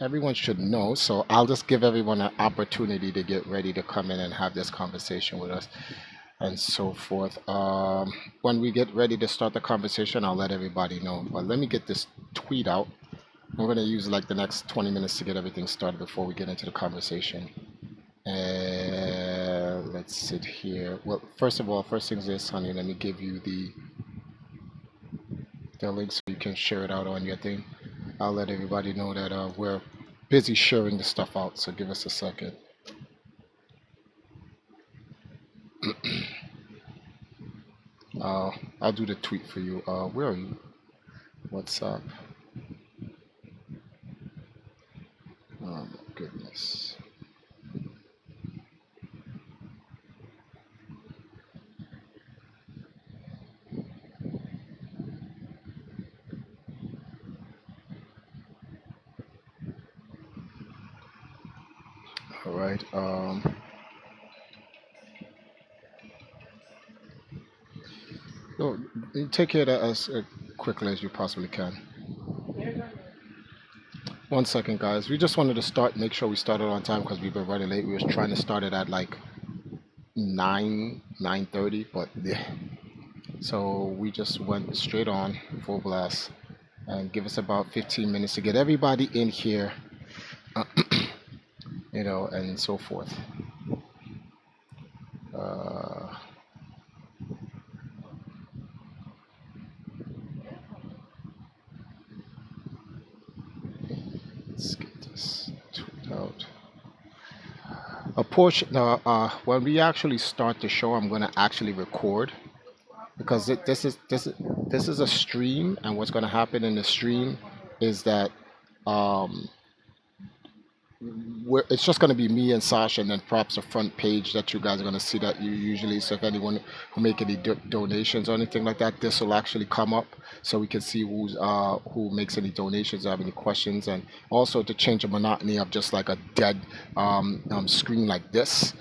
everyone should know. So I'll just give everyone an opportunity to get ready to come in and have this conversation with us and so forth. When we get ready to start the conversation, I'll let everybody know. But let me get this tweet out. We're going to use like the next 20 minutes to get everything started before we get into the conversation. Let's sit here. Well, first of all, first things is, honey, let me give you the link so you can share it out on your thing. I'll let everybody know that we're busy sharing the stuff out, so give us a second. I'll do the tweet for you. Where are you? What's up? Oh my goodness. All right. No, you take care of that as quickly as you possibly can. One second, guys. We just wanted to start, make sure we started on time because we've been running late. We were trying to start it at like 9:30, but yeah. So we just went straight on full blast, and give us about 15 minutes to get everybody in here, and so forth. Uh, let's get this tweet out. A portion. When we actually start the show, I'm going to actually record because this is a stream, and what's going to happen in the stream is that um, it's just going to be me and Sasha, and then perhaps a front page that you guys are going to see that you usually. So if anyone who make any donations or anything like that, this will actually come up, so we can see who makes any donations or have any questions, and also to change the monotony of just like a dead screen like this.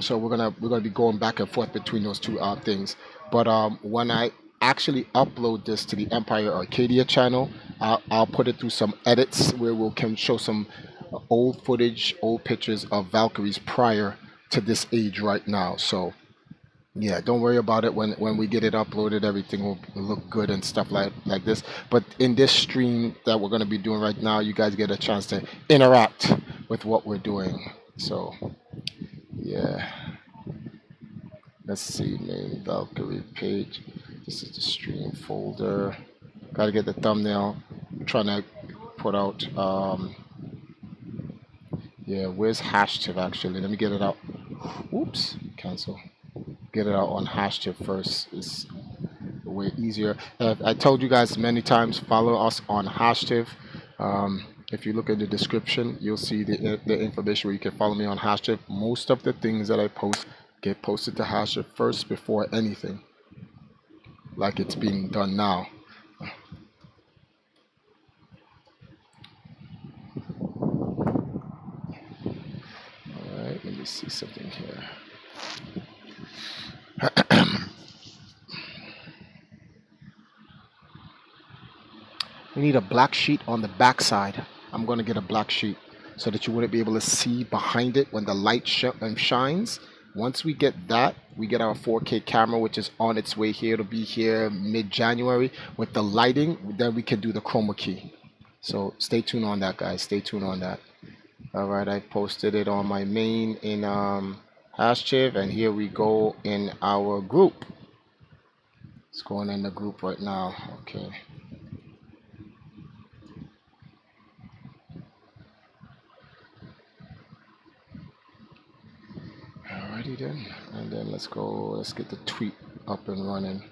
So we're gonna be going back and forth between those two things. But when I actually upload this to the Empire Arcadia channel, I'll put it through some edits where we can show some old footage, old pictures of Valkyries prior to this age right now. So yeah, don't worry about it. When we get it uploaded, everything will look good and stuff like this. But in this stream that we're going to be doing right now, you guys get a chance to interact with what we're doing. So yeah, let's see, main Valkyrie page. This is the stream folder. Got to get the thumbnail. I'm trying to put out. Yeah, where's hashtag actually? Let me get it out. Oops, cancel. Get it out on hashtag first. It's way easier. I told you guys many times, follow us on hashtag. If you look at the description, you'll see the information where you can follow me on hashtag. Most of the things that I post get posted to hashtag first before anything, like it's being done now. All right, let me see something here. We need a black sheet on the back side. I'm going to get a black sheet so that you wouldn't be able to see behind it when the light shines. Once we get that, we get our 4K camera, which is on its way here. It'll be here mid-January with the lighting. Then we can do the chroma key. So stay tuned on that, guys. Stay tuned on that. All right, I posted it on my main in hashtag, and here we go in our group. It's going in the group right now. Okay. Alrighty then, and then let's get the tweet up and running.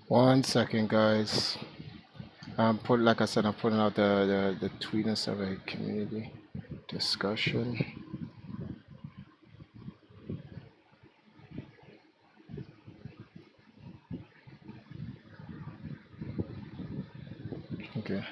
One second, guys. Like I said, I'm putting out the tweetness of a community discussion. Okay.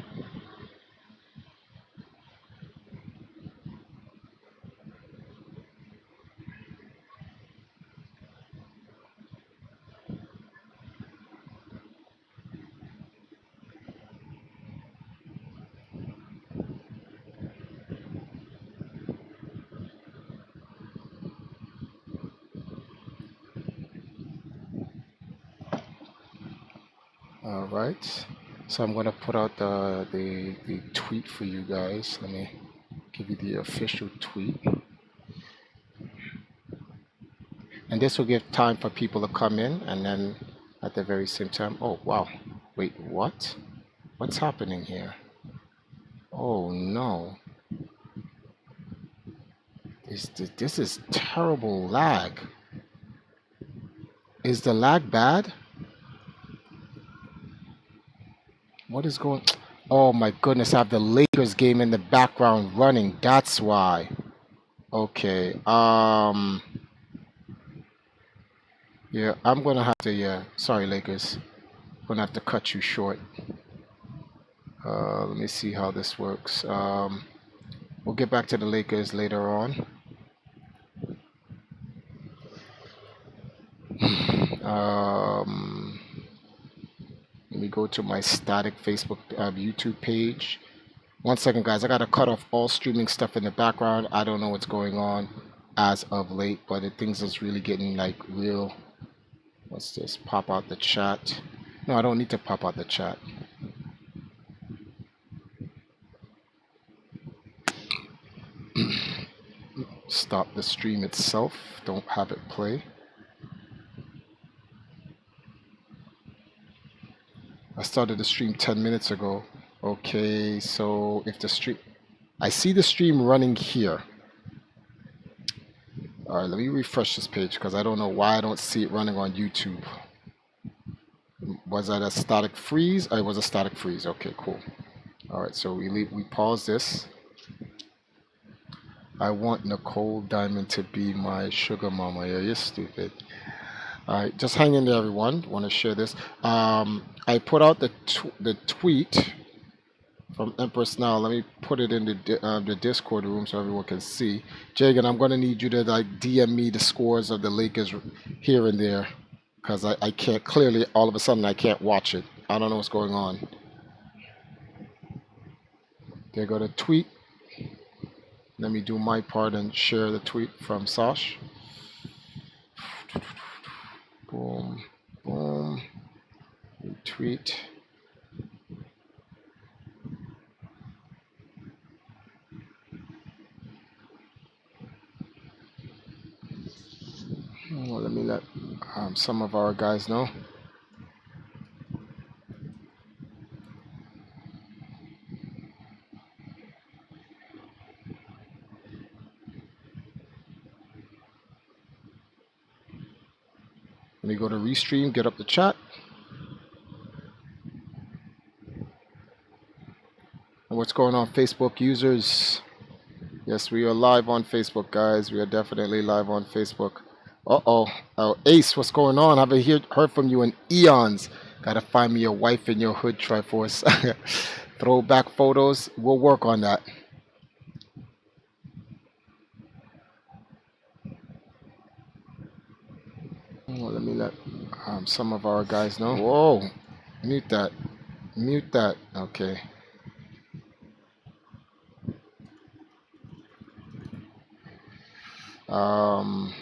All right. So I'm gonna put out the tweet for you guys. Let me give you the official tweet, and this will give time for people to come in, and then at the very same time. Oh wow! Wait, what? What's happening here? Oh no! This is terrible lag. Is the lag bad? What is going? Oh my goodness! I have the Lakers game in the background running. That's why. Okay. Yeah, I'm gonna have to. Yeah, sorry, Lakers. I'm gonna have to cut you short. Let me see how this works. We'll get back to the Lakers later on. Um, Let me go to my static Facebook, YouTube page. One second, guys. I gotta cut off all streaming stuff in the background. I don't know what's going on as of late, but things is really getting like real. What's this? Pop out the chat. No, I don't need to pop out the chat. Stop the stream itself. Don't have it play. I started the stream 10 minutes ago. Okay, so if the stream... I see the stream running here. All right, let me refresh this page because I don't know why I don't see it running on YouTube. Was that a static freeze? Oh, it was a static freeze. Okay, cool. All right, so we pause this. I want Nicole Diamond to be my sugar mama. Yeah, you're stupid. All right, just hang in there, everyone. Want to share this? I put out the tweet from Empress Now. Let me put it in the Discord room so everyone can see. Jagan, I'm gonna need you to like DM me the scores of the Lakers here and there, because I can't clearly all of a sudden I can't watch it. I don't know what's going on. There go the tweet. Let me do my part and share the tweet from Sash. Boom, boom. Retweet. Well, let me let some of our guys know. Let me go to Restream, get up the chat. And what's going on, Facebook users? Yes, we are live on Facebook, guys. We are definitely live on Facebook. Uh-oh. Oh, Ace, what's going on? I haven't heard from you in eons. Gotta find me a wife in your hood, Triforce. Throwback photos. We'll work on that. Well, let me let some of our guys know. Whoa. Mute that. Mute that. Okay. Um...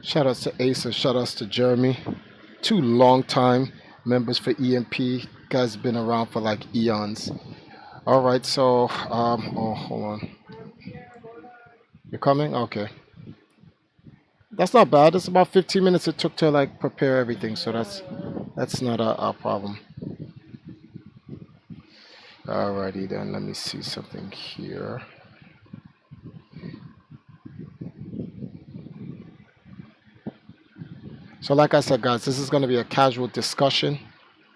Shout outs to Ace and shout outs to Jeremy. Two long time members for EMP. Guys been around for like eons. All right, so oh, hold on. You're coming? Okay. That's not bad. It's about 15 minutes it took to like prepare everything, so that's not a problem. Alrighty then, let me see something here. So like I said, guys, this is going to be a casual discussion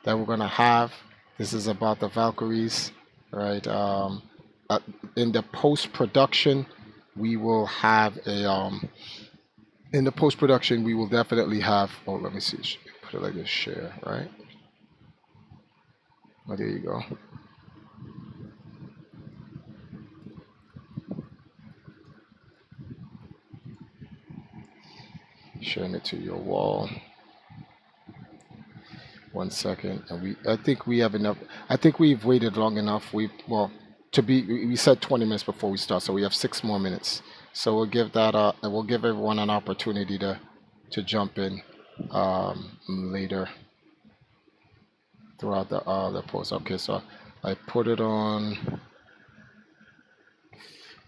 that we're going to have. This is about the Valkyries, right? In the post-production, we will have a... in the post-production, we will definitely have... Oh, let me see. Put it like this, share, right? Oh, there you go. Sharing it to your wall. 1 second, and I think we have enough. I think we've waited long enough. We said 20 minutes before we start, so we have 6 more minutes. So we'll give that and we'll give everyone an opportunity to jump in later throughout the post. Okay, so I put it on.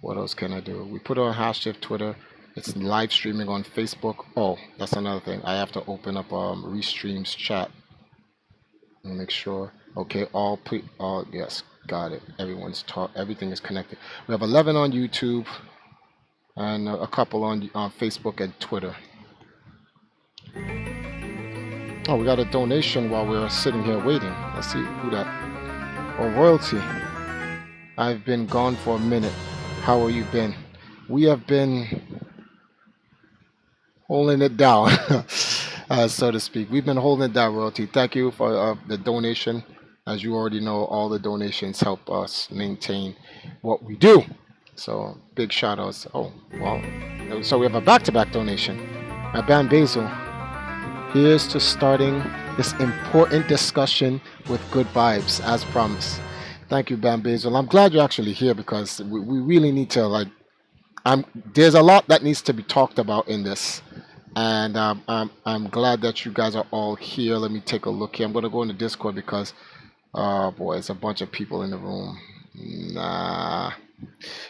What else can I do? We put it on hashtag Twitter. It's live streaming on Facebook. Oh, that's another thing. I have to open up Restream's chat. Make sure. Okay, all yes, got it. Everything is connected. We have 11 on YouTube and a couple on Facebook and Twitter. Oh, we got a donation while we're sitting here waiting. Let's see who that. Oh, Royalty. I've been gone for a minute. How have you been? We have been holding it down. So to speak. We've been holding it down, Royalty. Thank you for the donation. As you already know, all the donations help us maintain what we do. So big shout outs. Oh, well. So we have a back-to-back donation. Bam Basil. Here's to starting this important discussion with good vibes, as promised. Thank you, Bam Basil. I'm glad you're actually here because we really need to there's a lot that needs to be talked about in this. And I'm glad that you guys are all here. Let me take a look here. I'm going to go into Discord because, oh boy, it's a bunch of people in the room. Nah.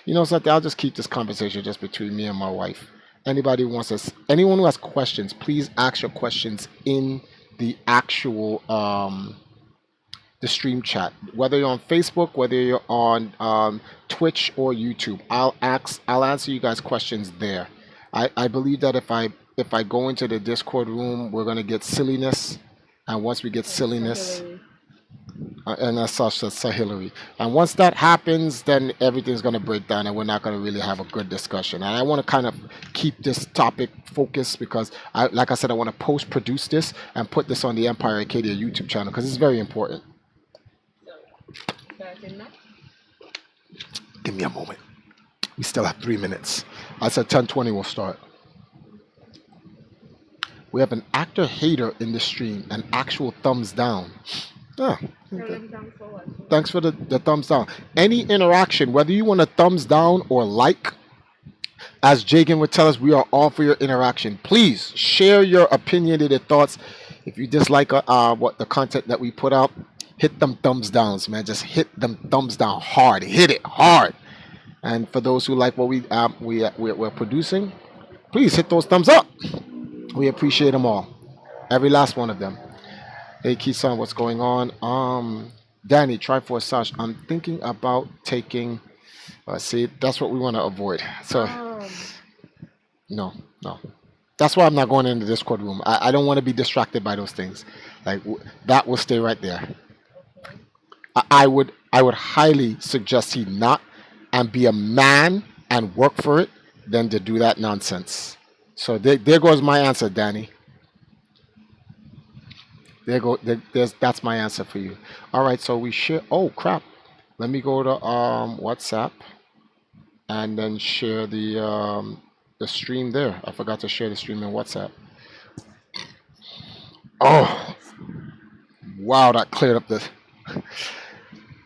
You know something? I'll just keep this conversation just between me and my wife. Anyone who has questions, please ask your questions in the actual the stream chat. Whether you're on Facebook, whether you're on Twitch or YouTube, I'll answer you guys questions there. I believe that if I go into the Discord room, we're gonna get silliness, and once we get silliness, and that's Hillary. And once that happens, then everything's gonna break down, and we're not gonna really have a good discussion. And I want to kind of keep this topic focused because, like I said, I want to post-produce this and put this on the Empire Arcadia YouTube channel because it's very important. Give me a moment. We still have 3 minutes. I said 10:20 we'll start. We have an actor hater in the stream, an actual thumbs down. Yeah. Thanks for the thumbs down. Any interaction, whether you want a thumbs down or like, As Jagan would tell us, we are all for your interaction. Please share your opinionated thoughts. If you dislike what the content that we put out, hit them thumbs downs, man. Just hit them thumbs down hard. Hit it hard. And for those who like what we're producing, please hit those thumbs up. We appreciate them all, every last one of them. Hey, Kisan, what's going on? Danny, Triforce Sash. I'm thinking about taking. See, that's what we want to avoid. So, no, no. That's why I'm not going in the Discord room. I don't want to be distracted by those things. Like that will stay right there. I would highly suggest he not and be a man and work for it than to do that nonsense. So there goes my answer, Danny. That's my answer for you. All right, so we share. Oh crap! Let me go to WhatsApp and then share the stream there. I forgot to share the stream in WhatsApp. Oh wow, that cleared up the.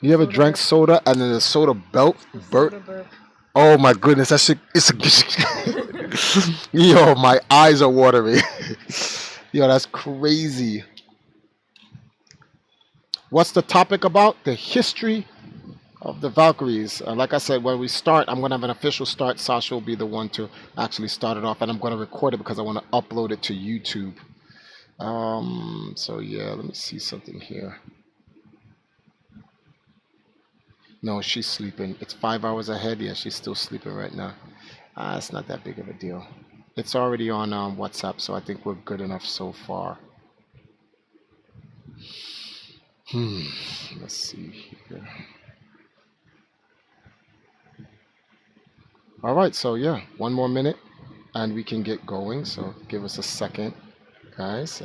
You ever drank soda and then the soda belt burnt? Oh my goodness, that shit! Yo, my eyes are watering. Yo, that's crazy. What's the topic about? The history of the Valkyries. Like I said, when we start, I'm going to have an official start. Sasha will be the one to actually start it off, and I'm going to record it because I want to upload it to YouTube. So yeah, let me see something here. No, she's sleeping. It's 5 hours ahead. Yeah, she's still sleeping right now. It's not that big of a deal. It's already on WhatsApp, so I think we're good enough so far. Let's see here. All right, so yeah, one more minute and we can get going. So give us a second, guys.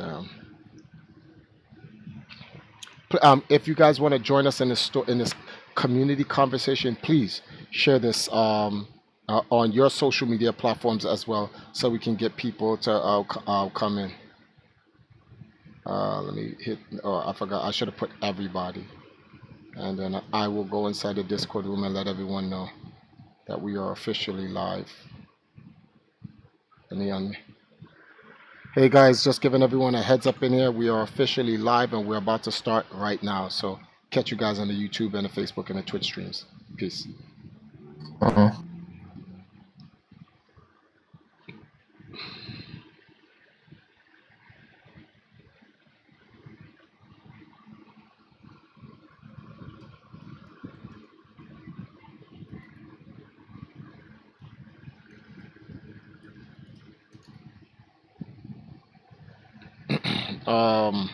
If you guys want to join us in this community conversation, please share this on your social media platforms as well, so we can get people to come in. Let me hit. Oh, I forgot. I should have put everybody, and then I will go inside the Discord room and let everyone know that we are officially live. Let me Hey guys, just giving everyone a heads up in here. We are officially live and we're about to start right now. So catch you guys on the YouTube and the Facebook and the Twitch streams. Peace. Um,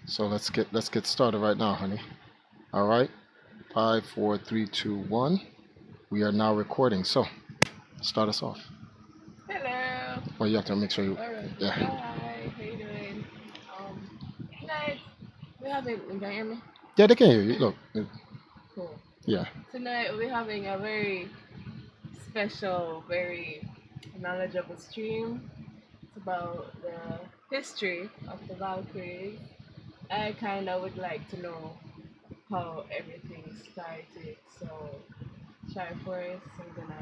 so let's get started right now, honey. All right. 5, 4, 3, 2, 1. We are now recording. So start us off. Hello. Well, you have to make sure you. All right. Yeah. Hi. How you doing? Tonight we're having. Can you hear me? Yeah, they can hear you. Look. Cool. Yeah. Tonight we're having a very special, very knowledgeable stream. It's about the history of the Valkyries. I kind of would like to know how everything started. So, try first. I'm gonna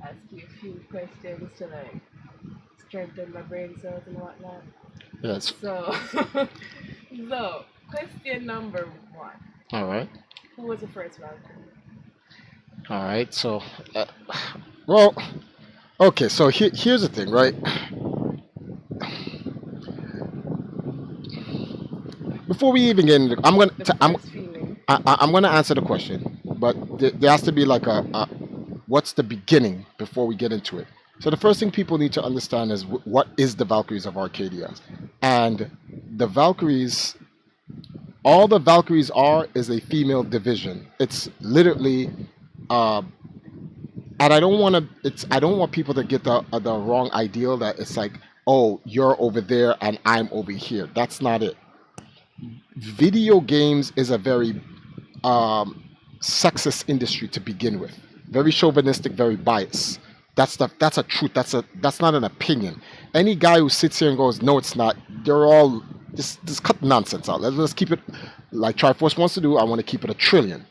ask you a few questions to strengthen my brain cells and whatnot. Yes. So, so question number one. All right. Who was the first Valkyrie? All right. So, well, okay. So here's the thing, right? Before we even get into, I'm gonna answer the question, but there has to be like a what's the beginning before we get into it. So the first thing people need to understand is what is the Valkyries of Arcadia, and the Valkyries. All the Valkyries are is a female division. It's literally, and I don't want to. I don't want people to get the wrong ideal that it's like, oh, you're over there and I'm over here. That's not it. Video games is a very sexist industry to begin with. Very chauvinistic, very biased. That's a truth. That's not an opinion. Any guy who sits here and goes, no, it's not. They're all just cut nonsense out. Let's keep it like Triforce wants to do. I want to keep it a trillion.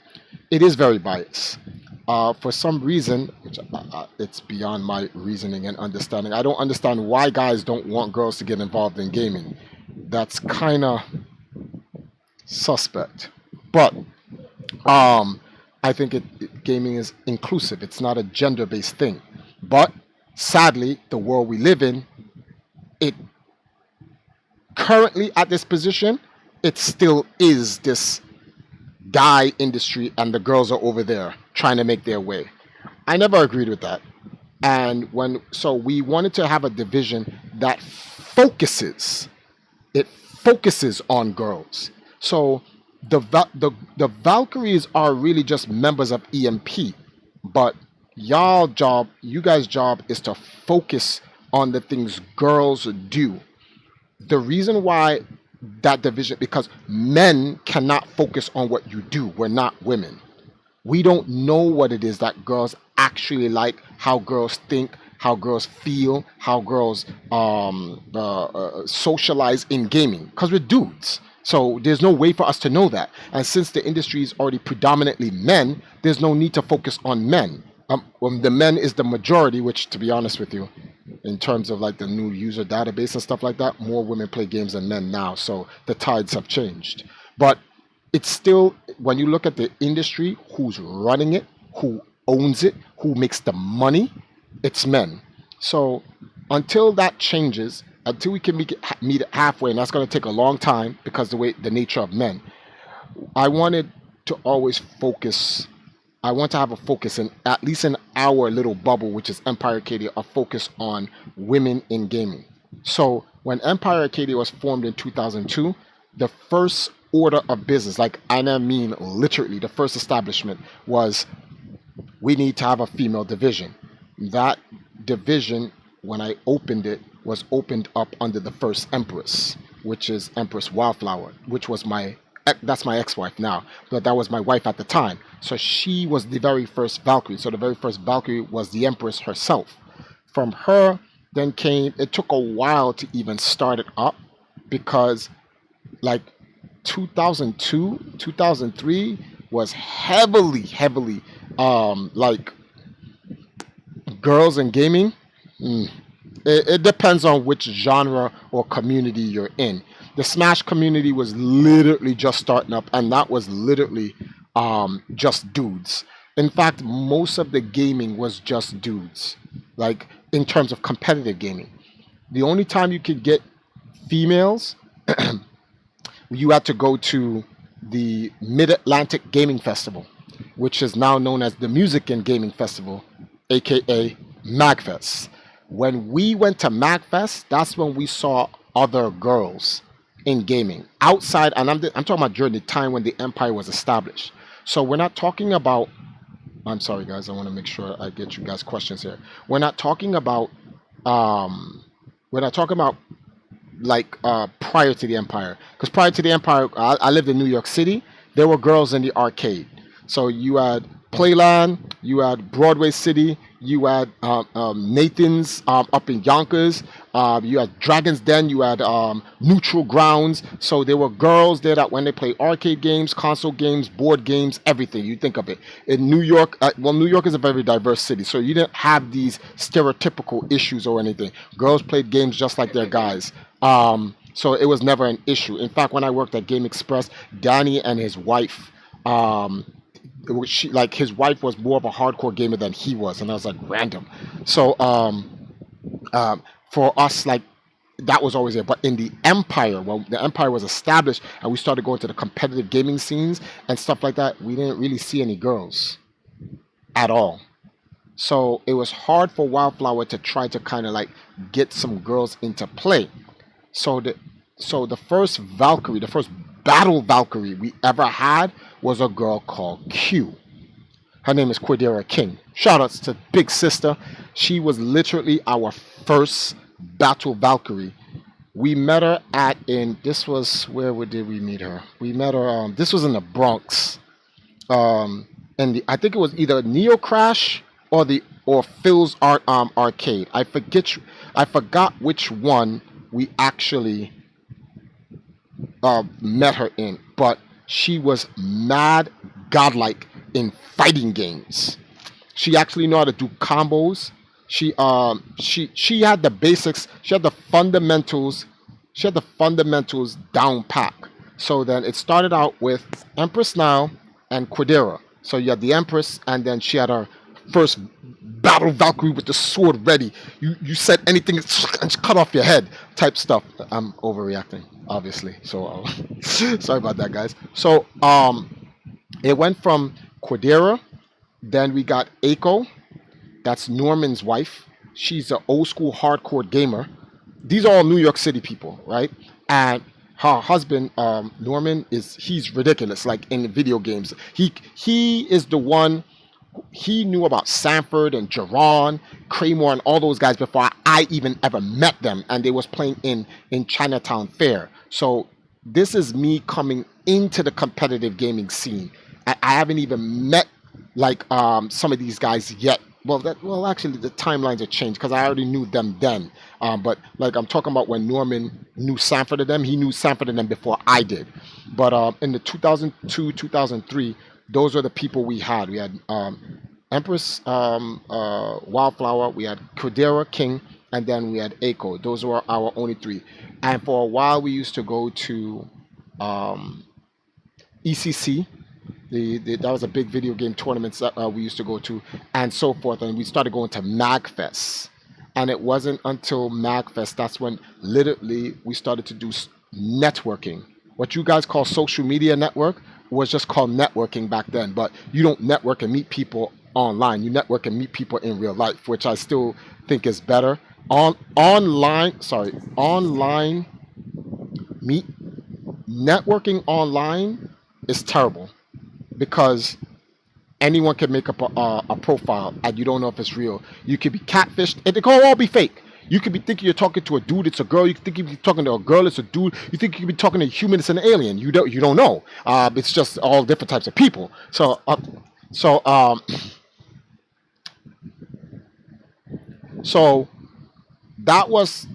It is very biased. For some reason, which it's beyond my reasoning and understanding. I don't understand why guys don't want girls to get involved in gaming. That's kind of suspect. But I think gaming is inclusive. It's not a gender-based thing. But sadly, the world we live in, it currently at this position, it still is this guy industry, and the girls are over there trying to make their way. I never agreed with that. And so we wanted to have a division that focuses on girls. So the Valkyries are really just members of EMP, but you guys' job is to focus on the things girls do. The reason why that division, because men cannot focus on what you do. We're not women. We don't know what it is that girls actually like, how girls think, how girls feel, how girls socialize in gaming, because we're dudes. So there's no way for us to know that. And since the industry is already predominantly men, there's no need to focus on men. The men is the majority, which, to be honest with you, in terms of like the new user database and stuff like that, more women play games than men now. So the tides have changed. But it's still, when you look at the industry, who's running it, who owns it, who makes the money, it's men. So until that changes, until we can meet it halfway, and that's going to take a long time because the nature of men, I wanted to always focus. I want to have a focus in at least in our little bubble, which is Empire Arcadia, a focus on women in gaming. So when Empire Arcadia was formed in 2002, the first order of business, like I mean literally, the first establishment was we need to have a female division. That division, when I opened it, was opened up under the first Empress, which is Empress Wildflower, which was that's my ex-wife now, but that was my wife at the time. So she was the very first Valkyrie. So the very first Valkyrie was the Empress herself. From her, then came, it took a while to even start it up because like 2002, 2003 was heavily like girls in gaming. It depends on which genre or community you're in. The Smash community was literally just starting up, and that was literally just dudes. In fact, most of the gaming was just dudes, like in terms of competitive gaming. The only time you could get females, you had to go to the Mid Atlantic Gaming Festival, which is now known as the Music and Gaming Festival, aka MagFest. When we went to MagFest, that's when we saw other girls in gaming outside, and I'm talking about during the time when the Empire was established. So we're not talking about. I'm sorry, guys. I want to make sure I get you guys questions here. We're not talking about. We're not talking about like prior to the Empire, because prior to the Empire, I lived in New York City. There were girls in the arcade. So you had Playland, you had Broadway City, you had Nathan's up in Yonkers, you had Dragon's Den, you had Neutral Grounds. So there were girls there that when they play arcade games, console games, board games, everything, you think of it. In New York, well, New York is a very diverse city, so you didn't have these stereotypical issues or anything. Girls played games just like their guys. So it was never an issue. In fact, when I worked at Game Express, Danny and his wife, his wife was more of a hardcore gamer than he was, and I was like random. So for us, like that was always there. But in the Empire, when the Empire was established and we started going to the competitive gaming scenes and stuff like that, we didn't really see any girls at all. So it was hard for Wildflower to try to kind of like get some girls into play. So the first Valkyrie, the first battle Valkyrie we ever had was a girl called Q. Her name is Quidera King. Shoutouts to Big Sister. She was literally our first battle Valkyrie. We met her this was, did we meet her? We met her, this was in the Bronx. I think it was either Neo Crash or Phil's Art Arcade. I forgot which one we actually met her in, but she was mad godlike in fighting games. She actually knew how to do combos. She had the basics. She had the fundamentals. She had the fundamentals down pack. So then it started out with Empress Now and Quadera. So you had the Empress, and then she had her first battle Valkyrie with the sword ready. You said anything and cut off your head type stuff. I'm overreacting, obviously. So sorry about that, guys. So it went from Quadera, then we got Aiko. That's Norman's wife. She's an old school hardcore gamer. These are all New York City people, right? And her husband, Norman, he's ridiculous. Like in video games, he is the one. He knew about Sanford and Jerron, Kramer, and all those guys before I even ever met them, and they was playing in Chinatown Fair. So this is me coming into the competitive gaming scene. I haven't even met like some of these guys yet. Well, actually, the timelines have changed because I already knew them then. But like I'm talking about when Norman knew Sanford and them, he knew Sanford and them before I did. But in the 2002, 2003, those are the people we had. We had Empress Wildflower, we had Cordera King, and then we had Aiko. Those were our only three. And for a while, we used to go to ECC. That was a big video game tournaments that we used to go to, and so forth. And we started going to MagFest. And it wasn't until MagFest that's when literally we started to do networking. What you guys call social media network was just called networking back then. But you don't network and meet people online. You network and meet people in real life, which I still think is better. Online meet networking online is terrible because anyone can make up a profile and you don't know if it's real. You could be catfished. It could all be fake. You could be thinking you're talking to a dude, it's a girl. You could think you're talking to a girl, it's a dude. You think you could be talking to a human, it's an alien. You don't know. It's just all different types of people. So that was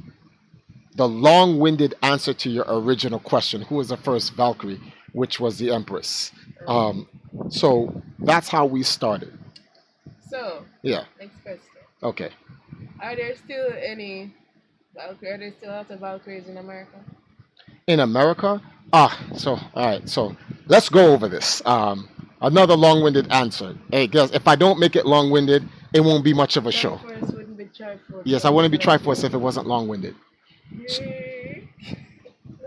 the long-winded answer to your original question. Who was the first Valkyrie? Which was the Empress. So that's how we started. So, Yeah. next question. Okay. Are there still any Valkyries? Are there still lots of Valkyries in America? In America? All right. So let's go over this. Another long-winded answer. Hey, guys, if I don't make it long-winded, it won't be much of a show. Triforce wouldn't be Triforce. Yes, I wouldn't be Triforce if it wasn't long-winded. Yay.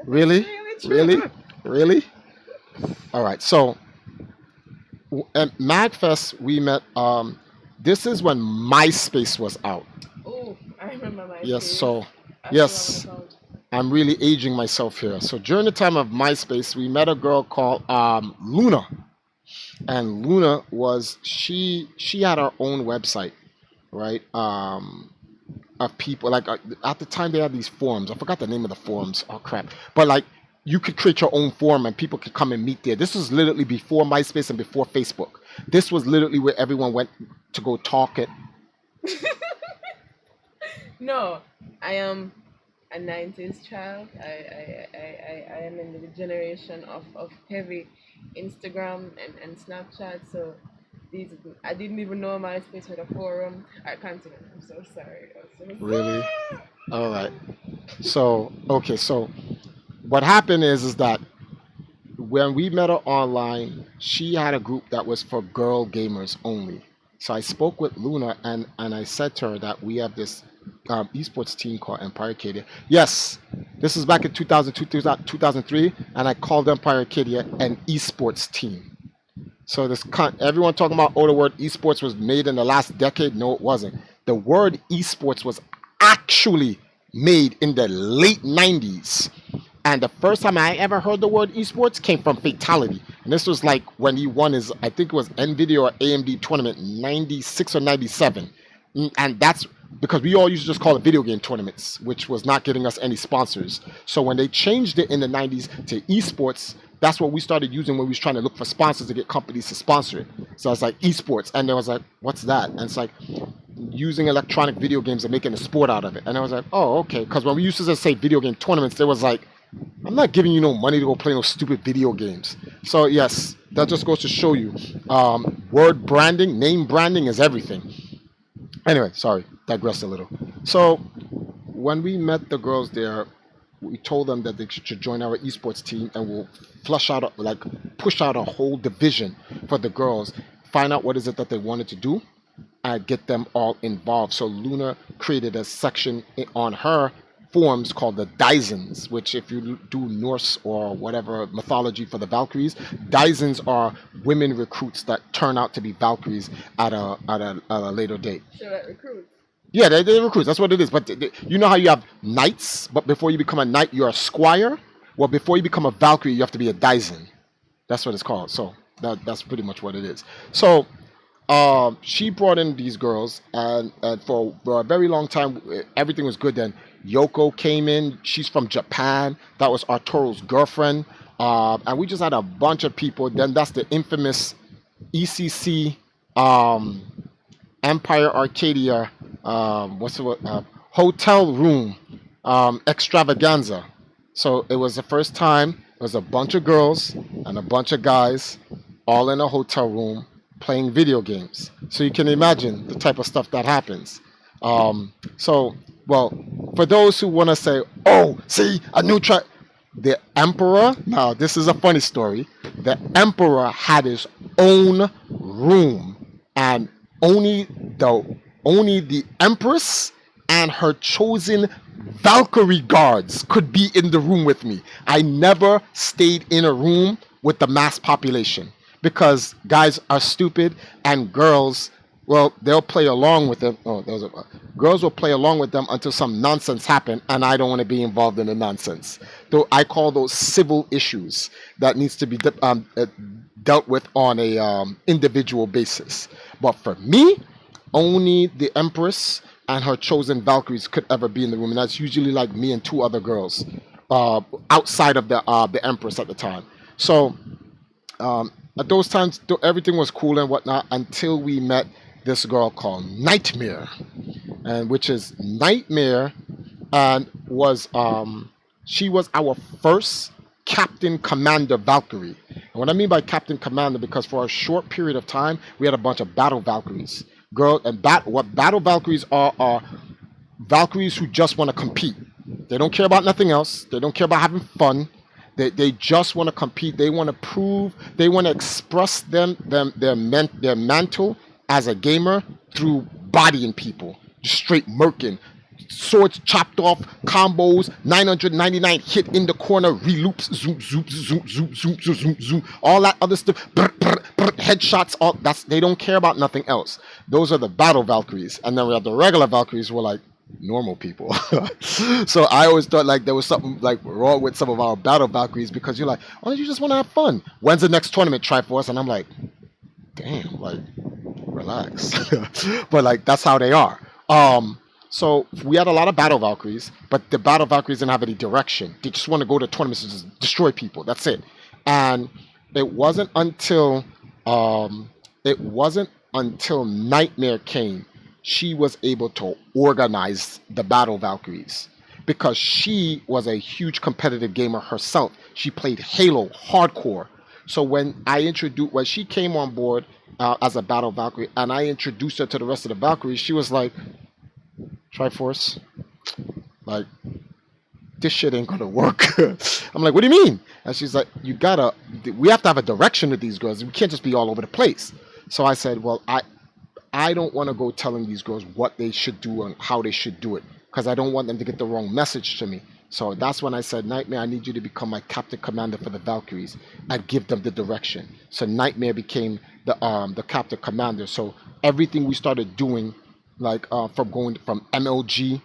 Really? Really true. Really? All right. So at MagFest, we met. This is when MySpace was out. Oh, I remember my Yes. face. So That's yes, what I was I'm really aging myself here. So during the time of MySpace, we met a girl called Luna, and Luna was she had her own website, right? Of people like at the time they had these forums. I forgot the name of the forums. Oh crap! But like you could create your own forum and people could come and meet there. This was literally before MySpace and before Facebook. This was literally where everyone went to go talk it. No, I am a 90s child. I am in the generation of heavy Instagram and Snapchat. So these I didn't even know MySpace had a forum. I continue. I'm so sorry. I'm so Really? sorry. All right. So okay. So what happened is that when we met her online, she had a group that was for girl gamers only. So I spoke with Luna and I said to her that we have this esports team called Empire Arcadia. Yes, this is back in 2002, 2003, and I called Empire Arcadia an esports team. So everyone talking about the word esports was made in the last decade. No, it wasn't. The word esports was actually made in the late 90s. And the first time I ever heard the word esports came from Fatality. And this was like when he won his, I think it was NVIDIA or AMD tournament, 96 or 97. And that's because we all used to just call it video game tournaments, which was not getting us any sponsors. So when they changed it in the 90s to esports, That's what we started using when we was trying to look for sponsors to get companies to sponsor it. So it's like esports, and there was like, what's that? And it's like using electronic video games and making a sport out of it. And I was like, oh, okay. Because when we used to just say video game tournaments, there was like, I'm not giving you no money to go play no stupid video games. So yes, that just goes to show you, word branding, name branding is everything. Anyway, sorry, digressed a little. So when we met the girls there, we told them that they should join our esports team, and we'll flush out, like, push out a whole division for the girls, find out what is it that they wanted to do, and get them all involved. So Luna created a section on her forums called the Daisens, which, if you do Norse or whatever mythology for the Valkyries, Daisens are women recruits that turn out to be Valkyries at a later date. So that recruits. Yeah, they recruits. That's what it is. But you know how you have knights, but before you become a knight, you're a squire. Well, before you become a Valkyrie, you have to be a Daisen. That's what it's called. So that's pretty much what it is. So she brought in these girls, and for a very long time, everything was good. Then Yoko came in. She's from Japan. That was Arturo's girlfriend. And we just had a bunch of people. Then that's the infamous ECC, Empire Arcadia, what's the word? Hotel room, extravaganza. So it was the first time. It was a bunch of girls and a bunch of guys, all in a hotel room playing video games. So you can imagine the type of stuff that happens. Well, for those who want to say, "Oh, see, a new track," the emperor. Now, this is a funny story. The emperor had his own room, and only the empress and her chosen Valkyrie guards could be in the room with me. I never stayed in a room with the mass population, because guys are stupid, and girls, well, they'll play along with them. Girls will play along with them until some nonsense happen, and I don't want to be involved in the nonsense. Though I call those civil issues that needs to be dealt with on a individual basis. But for me, only the Empress and her chosen Valkyries could ever be in the room, and that's usually like me and two other girls outside of the Empress at the time. So at those times, everything was cool and whatnot until we met this girl called Nightmare, and which is Nightmare, and she was our first Captain Commander Valkyrie. And what I mean by Captain Commander, because for a short period of time we had a bunch of Battle Valkyries. What Battle Valkyries are Valkyries who just want to compete. They don't care about nothing else. They don't care about having fun. They just want to compete. They want to prove. They want to express their mantle as a gamer through bodying people, just straight murking, swords chopped off, combos, 999 hit in the corner, reloops, zoom, zoom, zoom, zoom, zoom, zoom, zoom, zoom, all that other stuff, headshots. All that's, they don't care about nothing else. Those are the Battle Valkyries, and then we have the regular Valkyries who are like normal people. So I always thought like there was something like wrong with some of our Battle Valkyries, because you're like, oh, you just want to have fun. When's the next tournament, Triforce? And I'm like, damn, like, relax. But like, that's how they are. So we had a lot of Battle Valkyries, but the Battle Valkyries didn't have any direction. They just want to go to tournaments and just destroy people. That's it. And it wasn't until Nightmare came, she was able to organize the Battle Valkyries, because she was a huge competitive gamer herself. She played Halo hardcore. So when she came on board as a Battle Valkyrie, and I introduced her to the rest of the Valkyries, she was like, Triforce, like, this shit ain't gonna work. I'm like, what do you mean? And she's like, we have to have a direction with these girls. We can't just be all over the place. So I said, well, I don't want to go telling these girls what they should do and how they should do it, because I don't want them to get the wrong message to me. So that's when I said, Nightmare, I need you to become my Captain Commander for the Valkyries and give them the direction. So Nightmare became the Captain Commander. So everything we started doing, like from going from MLG,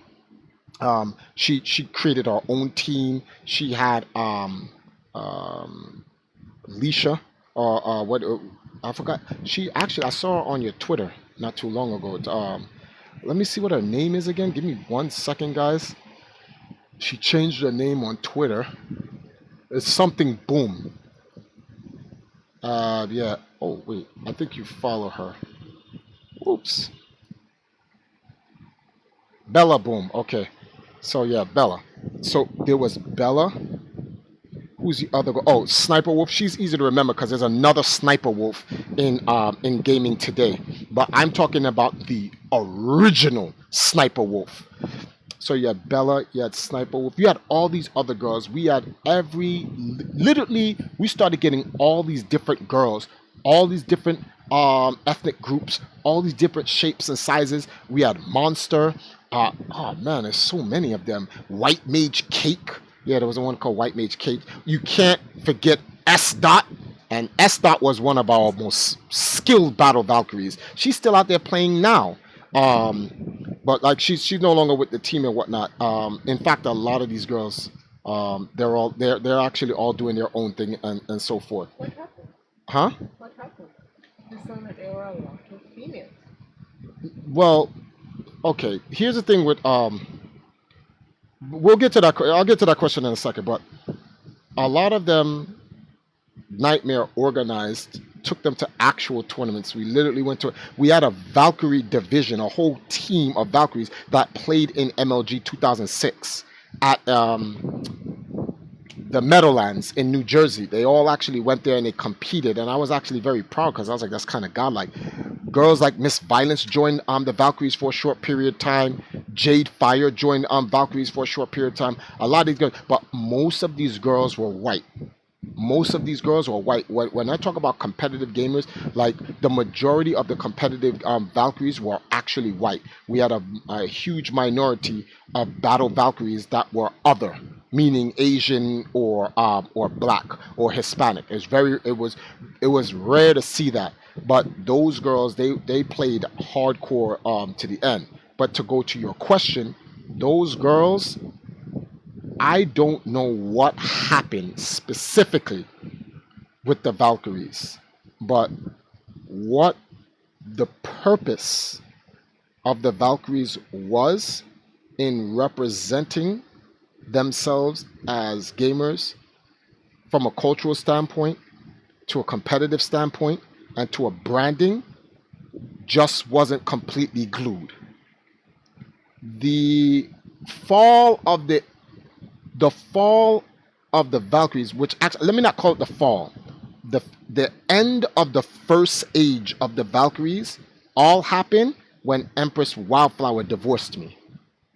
she created our own team. She had Leisha, or what, I forgot. I saw her on your Twitter not too long ago. Let me see what her name is again. Give me 1 second, guys. She changed her name on Twitter. It's something Boom. Yeah. Oh wait, I think you follow her. Oops. Bella Boom. Okay. So yeah, Bella. So there was Bella. Who's the other? Oh, Sniper Wolf. She's easy to remember because there's another Sniper Wolf in gaming today. But I'm talking about the original Sniper Wolf. So you had Bella, you had Sniper Wolf, you had all these other girls. We had literally, we started getting all these different girls, all these different ethnic groups, all these different shapes and sizes. We had Monster. Oh man, there's so many of them. White Mage Cake. Yeah, there was one called White Mage Cake. You can't forget S. Dot. And S. Dot was one of our most skilled battle Valkyries. She's still out there playing now. But like she's no longer with the team and whatnot. In fact, a lot of these girls, they're actually all doing their own thing and so forth. What happened? Huh? What happened? You sound like they were a lot of females. Well, okay. Here's the thing with we'll get to that. I'll get to that question in a second. But a lot of them, Nightmare organized, took them to actual tournaments. We literally went to. We had a Valkyrie division, a whole team of Valkyries that played in MLG 2006 at the Meadowlands in New Jersey. They all actually went there and they competed, and I was actually very proud because I was like, that's kind of godlike. Girls like Miss Violence joined the Valkyries for a short period of time. Jade Fire joined Valkyries for a short period of time. A lot of these girls, but most of these girls were white. Most of these girls were white. When I talk about competitive gamers, like the majority of the competitive Valkyries were actually white. We had a huge minority of battle Valkyries that were other, meaning Asian or black or Hispanic. It was rare to see that. But those girls, they played hardcore to the end. But to go to your question, those girls, I don't know what happened specifically with the Valkyries, but what the purpose of the Valkyries was in representing themselves as gamers from a cultural standpoint, to a competitive standpoint, and to a branding just wasn't completely glued. The fall of the fall of the Valkyries, which actually, let me not call it the fall, the end of the first age of the Valkyries all happened when Empress Wildflower divorced me.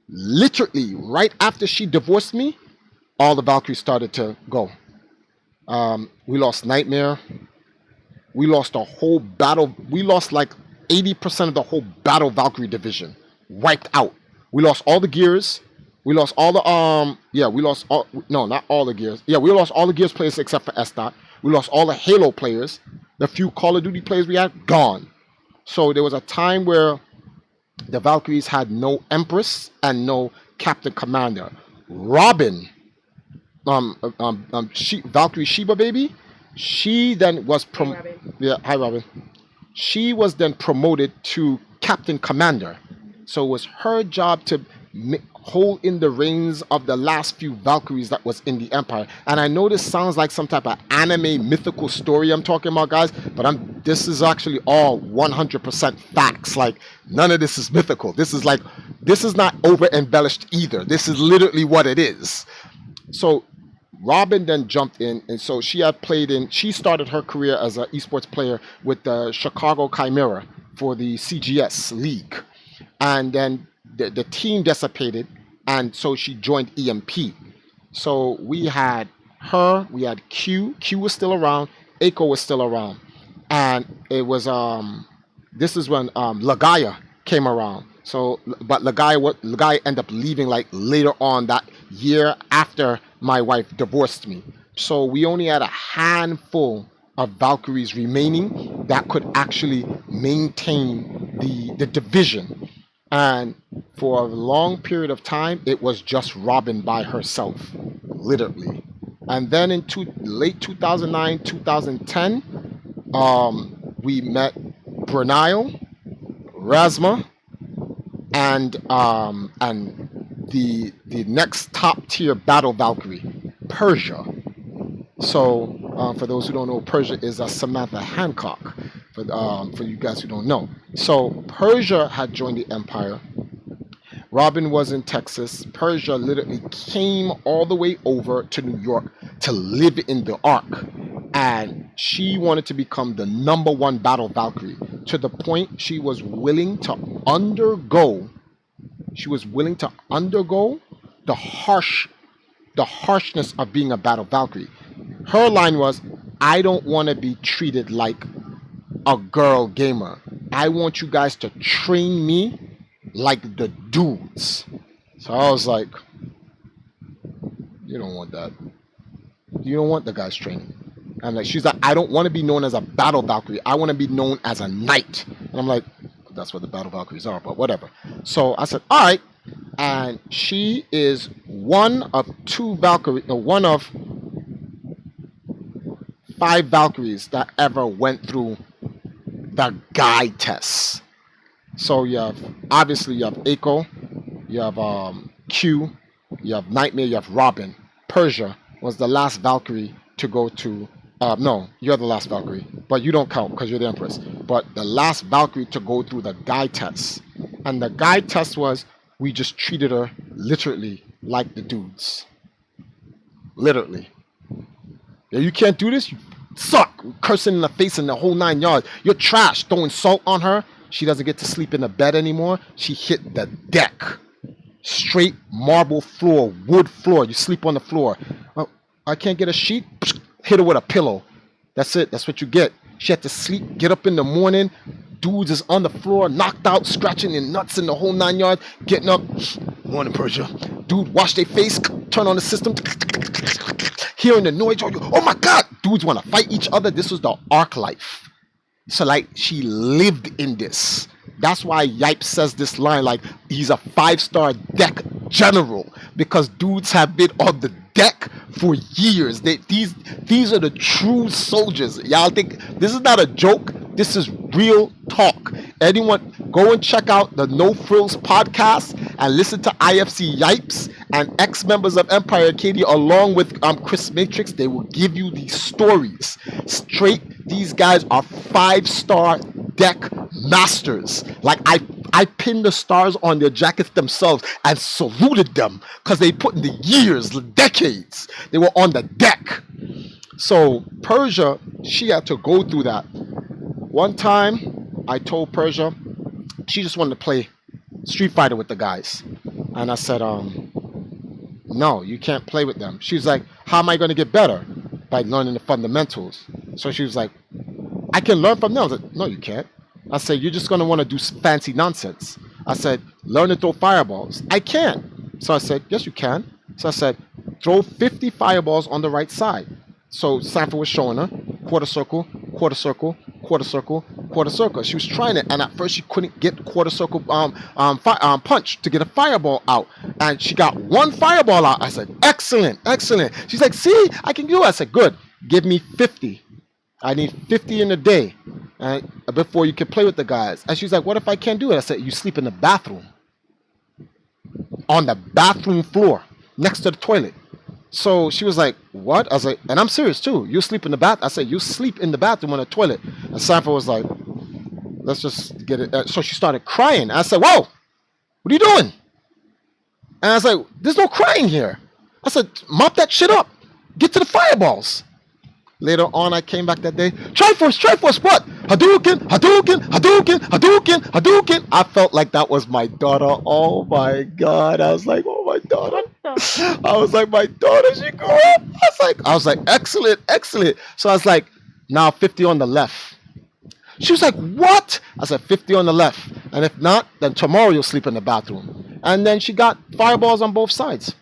Literally, right after she divorced me, all the Valkyries started to go. We lost Nightmare. We lost a whole battle. We lost like 80% of the whole battle Valkyrie division. Wiped out. We lost all the gears. We lost all the yeah, we lost all, no, not all the gears. Yeah, we lost all the gears players except for S. Dot. We lost all the Halo players. The few Call of Duty players we had, gone. So there was a time where the Valkyries had no Empress and no Captain Commander. Robin, Valkyrie Sheba baby, she then was yeah, hi Robin. She was then promoted to Captain Commander. So it was her job to hold in the reins of the last few Valkyries that was in the Empire. And I know this sounds like some type of anime mythical story I'm talking about, guys, but this is actually all 100% facts. Like, none of this is mythical. This is not over embellished either. This is literally what it is. So Robin then jumped in, and so she started her career as an esports player with the Chicago Chimera for the CGS League. And then the team dissipated, and so she joined EMP. So we had her, we had Q was still around, Aiko was still around, and it was this is when Lagaya came around. So but Lagaya ended up leaving like later on that year after my wife divorced me. So we only had a handful of Valkyries remaining that could actually maintain the division. And for a long period of time, it was just Robin by herself, literally. And then in late 2009, 2010, we met Brunel, Rasma, and the next top tier battle Valkyrie, Persia. So For those who don't know, Persia is Samantha Hancock. For you guys who don't know, so Persia had joined the empire. Robin was in Texas. Persia literally came all the way over to New York to live in the Ark. And she wanted to become the number one battle Valkyrie to the point she was willing to undergo the harshness of being a battle Valkyrie. Her line was, I don't want to be treated like a girl gamer. I want you guys to train me like the dudes. So I was like, you don't want that. You don't want the guys training. And like, she's like, I don't want to be known as a battle Valkyrie. I want to be known as a knight. And I'm like, that's what the battle Valkyries are, but whatever. So I said, all right. And she is one of 5 Valkyries that ever went through the guy tests. So you have Echo, you have Q, you have Nightmare, you have Robin. Persia was the last Valkyrie to go to. No, you're the last Valkyrie, but you don't count because you're the Empress. But the last Valkyrie to go through the guy test, and the guy test was we just treated her literally like the dudes. Literally. Yeah, you can't do this. You suck. Cursing in the face and the whole 9 yards. You're trash. Throwing salt on her. She doesn't get to sleep in the bed anymore. She hit the deck. Straight marble floor, wood floor. You sleep on the floor. Oh, I can't get a sheet. Hit her with a pillow. That's it. That's what you get. She had to sleep, get up in the morning. Dudes is on the floor, knocked out, scratching their nuts in the whole 9 yards. Getting up. Morning, Persia. Dude, wash their face, turn on the system. Hearing the noise. Oh my God. Dudes want to fight each other. This was the Ark life. So like she lived in this. That's why Yipes says this line like he's a 5-star deck general, because dudes have been on the deck for years. These are the true soldiers. Y'all think this is not a joke? This is real talk. Anyone go and check out the No Frills podcast and listen to IFC Yipes and ex-members of Empire Arcadia along with Chris Matrix. They will give you these stories straight. These guys are 5-star deck masters. Like I pinned the stars on their jackets themselves and saluted them because they put in the years, the decades. They were on the deck. So Persia, she had to go through that. One time I told Persia she just wanted to play Street Fighter with the guys. And I said, no, you can't play with them. She's like, how am I going to get better? By learning the fundamentals. So she was like, I can learn from them. I was like, no, you can't. I said, you're just going to want to do fancy nonsense. I said, learn to throw fireballs. I can't. So I said, yes, you can. So I said, throw 50 fireballs on the right side. So Sanford was showing her quarter circle, quarter circle, quarter circle, quarter circle. She was trying it, and at first she couldn't get quarter circle punch to get a fireball out, and she got one fireball out. I said, excellent, excellent. She's like, see, I can do it. I said, good. Give me 50. I need 50 in a day, and before you can play with the guys. And she's like, what if I can't do it? I said, you sleep in the bathroom, on the bathroom floor, next to the toilet. So she was like, what? I was like, and I'm serious too. You sleep in the bath. I said, you sleep in the bathroom on the toilet. And Sanford was like, let's just get it. So she started crying. I said, whoa, what are you doing? And I was like, there's no crying here. I said, mop that shit up. Get to the fireballs. Later on, I came back that day. Triforce, what? Hadouken, Hadouken, Hadouken, Hadouken, Hadouken. I felt like that was my daughter. Oh my God. I was like, oh my daughter. I was like, my daughter, she grew up. I was like, excellent, excellent. So I was like, now 50 on the left. She was like, what? I said, 50 on the left. And if not, then tomorrow you'll sleep in the bathroom. And then she got fireballs on both sides.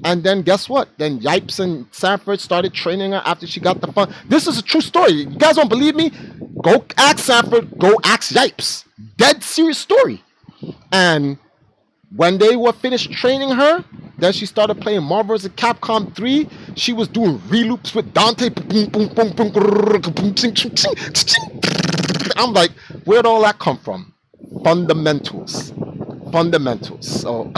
And then guess what? Then Yipes and Sanford started training her after she got the fun. This is a true story. You guys don't believe me? Go ask Sanford. Go ask Yipes. Dead serious story. And when they were finished training her, then she started playing Marvel vs. Capcom 3. She was doing reloops with Dante. I'm like, where'd all that come from? Fundamentals. Fundamentals. So,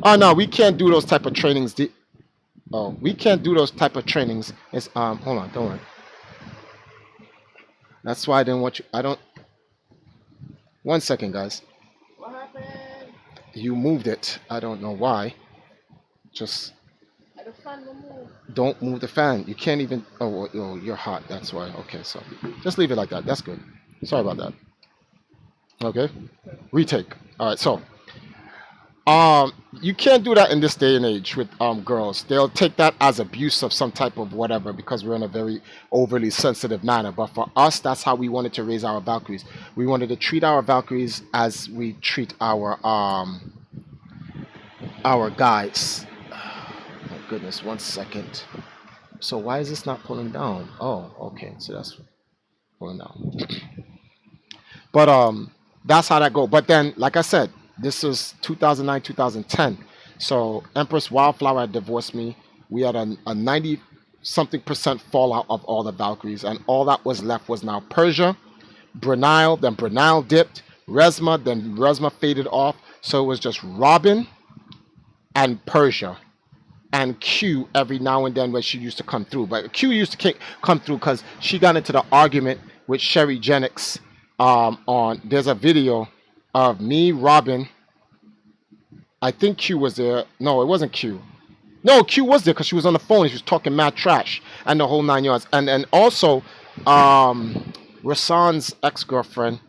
oh no, we can't do those type of trainings. Oh, we can't do those type of trainings. It's hold on, don't worry. That's why I didn't want you. I don't. One second, guys. What happened? You moved it. I don't know why. Just The fan will move. don't move the fan. You can't even. Oh, you're hot. That's why. Okay, so just leave it like that. That's good. Sorry about that. Okay, Okay. retake. All right, so you can't do that in this day and age with girls. They'll take that as abuse of some type of whatever because we're in a very overly sensitive manner. But for us, that's how we wanted to raise our Valkyries. We wanted to treat our Valkyries as we treat our guides. My goodness, one second. So why is this not pulling down? Oh, okay. So that's pulling down. But that's how that go. But then, like I said, this is 2009, 2010. So Empress Wildflower had divorced me. We had a 90 something percent fallout of all the Valkyries, and all that was left was now Persia, Brunel, then Brunel dipped, Resma, then Resma faded off. So it was just Robin and Persia and Q every now and then when she used to come through. But Q used to come through because she got into the argument with Sherry Jennings. On there's a video of me, Robin. I think Q was there. No, it wasn't Q. No, Q was there because she was on the phone and she was talking mad trash and the whole 9 yards. And also, Rasan's ex-girlfriend.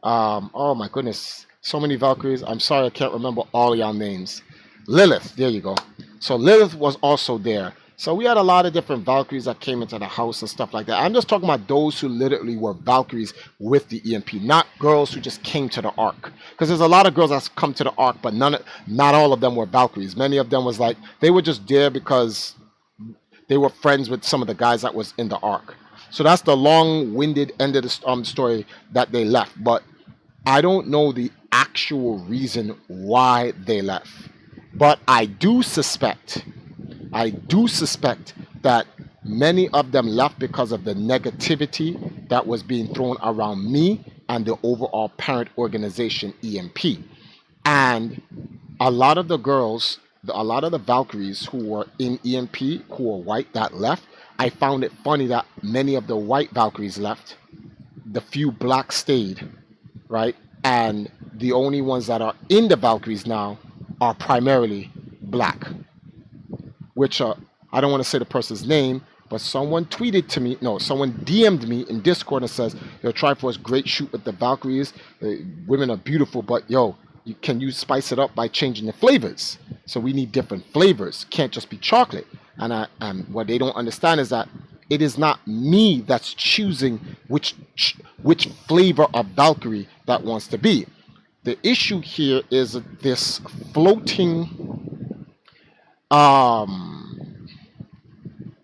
Oh my goodness, so many Valkyries. I'm sorry I can't remember all y'all names. Lilith, there you go. So Lilith was also there. So we had a lot of different Valkyries that came into the house and stuff like that. I'm just talking about those who literally were Valkyries with the EMP, not girls who just came to the Ark. Because there's a lot of girls that's come to the Ark, but not all of them were Valkyries. Many of them was like they were just there because they were friends with some of the guys that was in the Ark. So that's the long-winded end of the story that they left. But I don't know the actual reason why they left. But I do suspect that many of them left because of the negativity that was being thrown around me and the overall parent organization EMP. And a lot of the girls, a lot of the Valkyries who were in EMP, who were white that left, I found it funny that many of the white Valkyries left, the few black stayed, right? And the only ones that are in the Valkyries now are primarily black, which I don't want to say the person's name, but someone tweeted to me, no, someone DM'd me in Discord and says, yo, Triforce, great shoot with the Valkyries. Women are beautiful, but yo, can you spice it up by changing the flavors? So we need different flavors. Can't just be chocolate. And what they don't understand is that it is not me that's choosing which flavor of Valkyrie that wants to be. The issue here is this floating um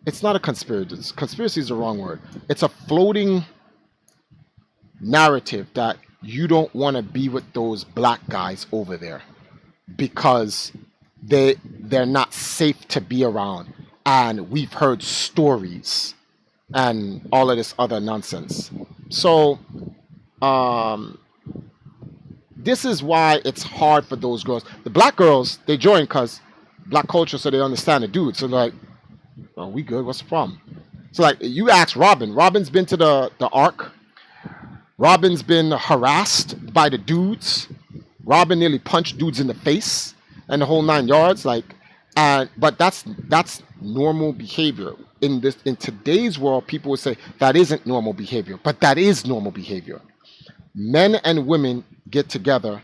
it's not a conspiracy. Conspiracy is the wrong word. It's a floating narrative that you don't want to be with those black guys over there because they're not safe to be around, and we've heard stories and all of this other nonsense. So um this is why it's hard for those girls. The black girls, they join because black culture, so they understand the dude. So like, oh, we good. What's the problem? So like, you ask Robin. Robin's been to the Ark. Robin's been harassed by the dudes. Robin nearly punched dudes in the face and the whole 9 yards. Like, and but that's normal behavior. In today's world, people would say that isn't normal behavior, but that is normal behavior. Men and women get together,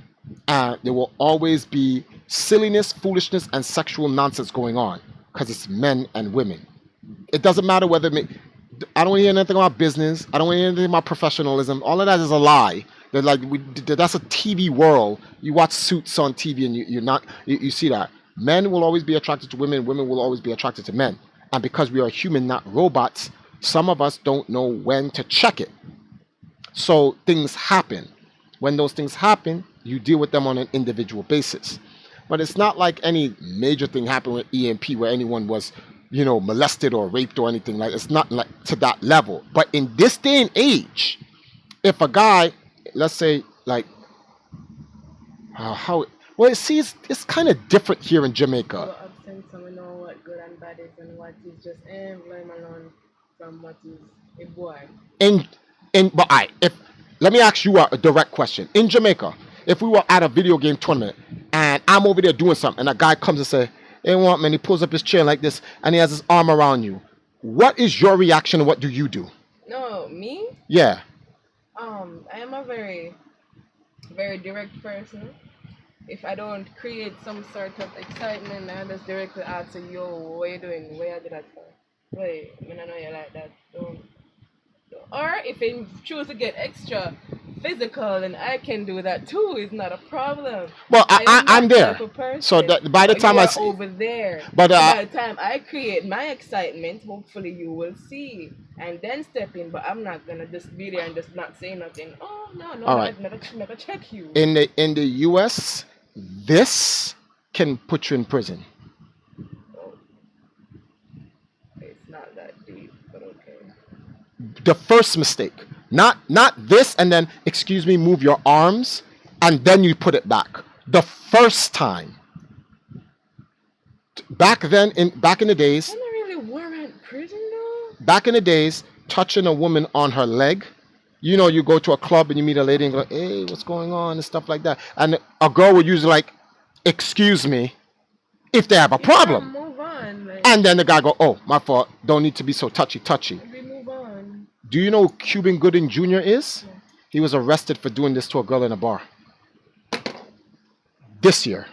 and there will always be silliness, foolishness, and sexual nonsense going on because it's men and women. It doesn't matter whether I don't hear anything about business. I don't hear anything about professionalism. All of that is a lie. They're like that's a TV world. You watch Suits on TV, and you see that men will always be attracted to women. Women will always be attracted to men. And because we are human, not robots, some of us don't know when to check it. So things happen. When those things happen, you deal with them on an individual basis. But it's not like any major thing happened with EMP where anyone was, molested or raped or anything like. It's not like to that level. But in this day and age, if a guy, let's say, like, how well, see, it's kind of different here in Jamaica. Absent, so we know what good and bad is in what is just him, leave him alone from what is a boy. in but I if let me ask you a direct question. In Jamaica, if we were at a video game tournament and I'm over there doing something and a guy comes and say, "Hey, want man," he pulls up his chair like this and he has his arm around you, what is your reaction and what do you do? No, me? Yeah. I am a very, very direct person. If I don't create some sort of excitement, I just directly ask you, yo, what you doing? Where you do that for? Wait, I don't know you like that. Don't. Or if I choose to get extra physical, and I can do that too. It's not a problem. Well, I am I'm that type there. of So person. that by the But you time I are see, over there. but So by the time I create my excitement, hopefully you will see and then step in. But I'm not gonna just be there and just not say nothing. Oh no, no, all right. never check you. In the US, this can put you in prison. Oh, it's not that deep, but okay. The first mistake. Not this and then excuse me, move your arms and then you put it back. The first time. Back in the days, Can I really warrant prison though? back in the days, touching a woman on her leg, you know, you go to a club and you meet a lady and go, "Hey, what's going on?" and stuff like that. And a girl would usually like, "Excuse me," if they have a You gotta problem. move on. Like, And then the guy go, "Oh, my fault. Don't need to be so touchy." we move on. Do you know who Cuban Gooding Jr. is? Yeah. He was arrested for doing this to a girl in a bar this year,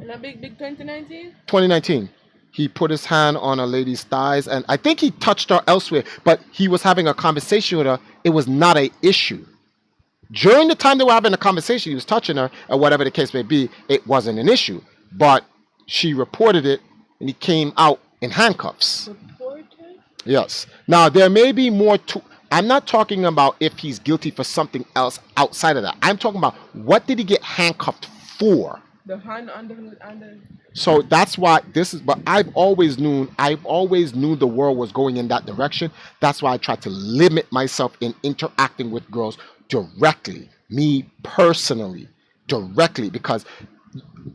In a big 2019? 2019. He put his hand on a lady's thighs, and I think he touched her elsewhere, but he was having a conversation with her. It was not an issue. During the time they were having a conversation, he was touching her, or whatever the case may be, it wasn't an issue. But she reported it, and he came out in handcuffs. Reported? Yes. Now there may be more to. I'm not talking about if he's guilty for something else outside of that. I'm talking about what did he get handcuffed for? The hand on the So that's why this is. But I've always knew. The world was going in that direction. That's why I tried to limit myself in interacting with girls directly. Me personally, directly, because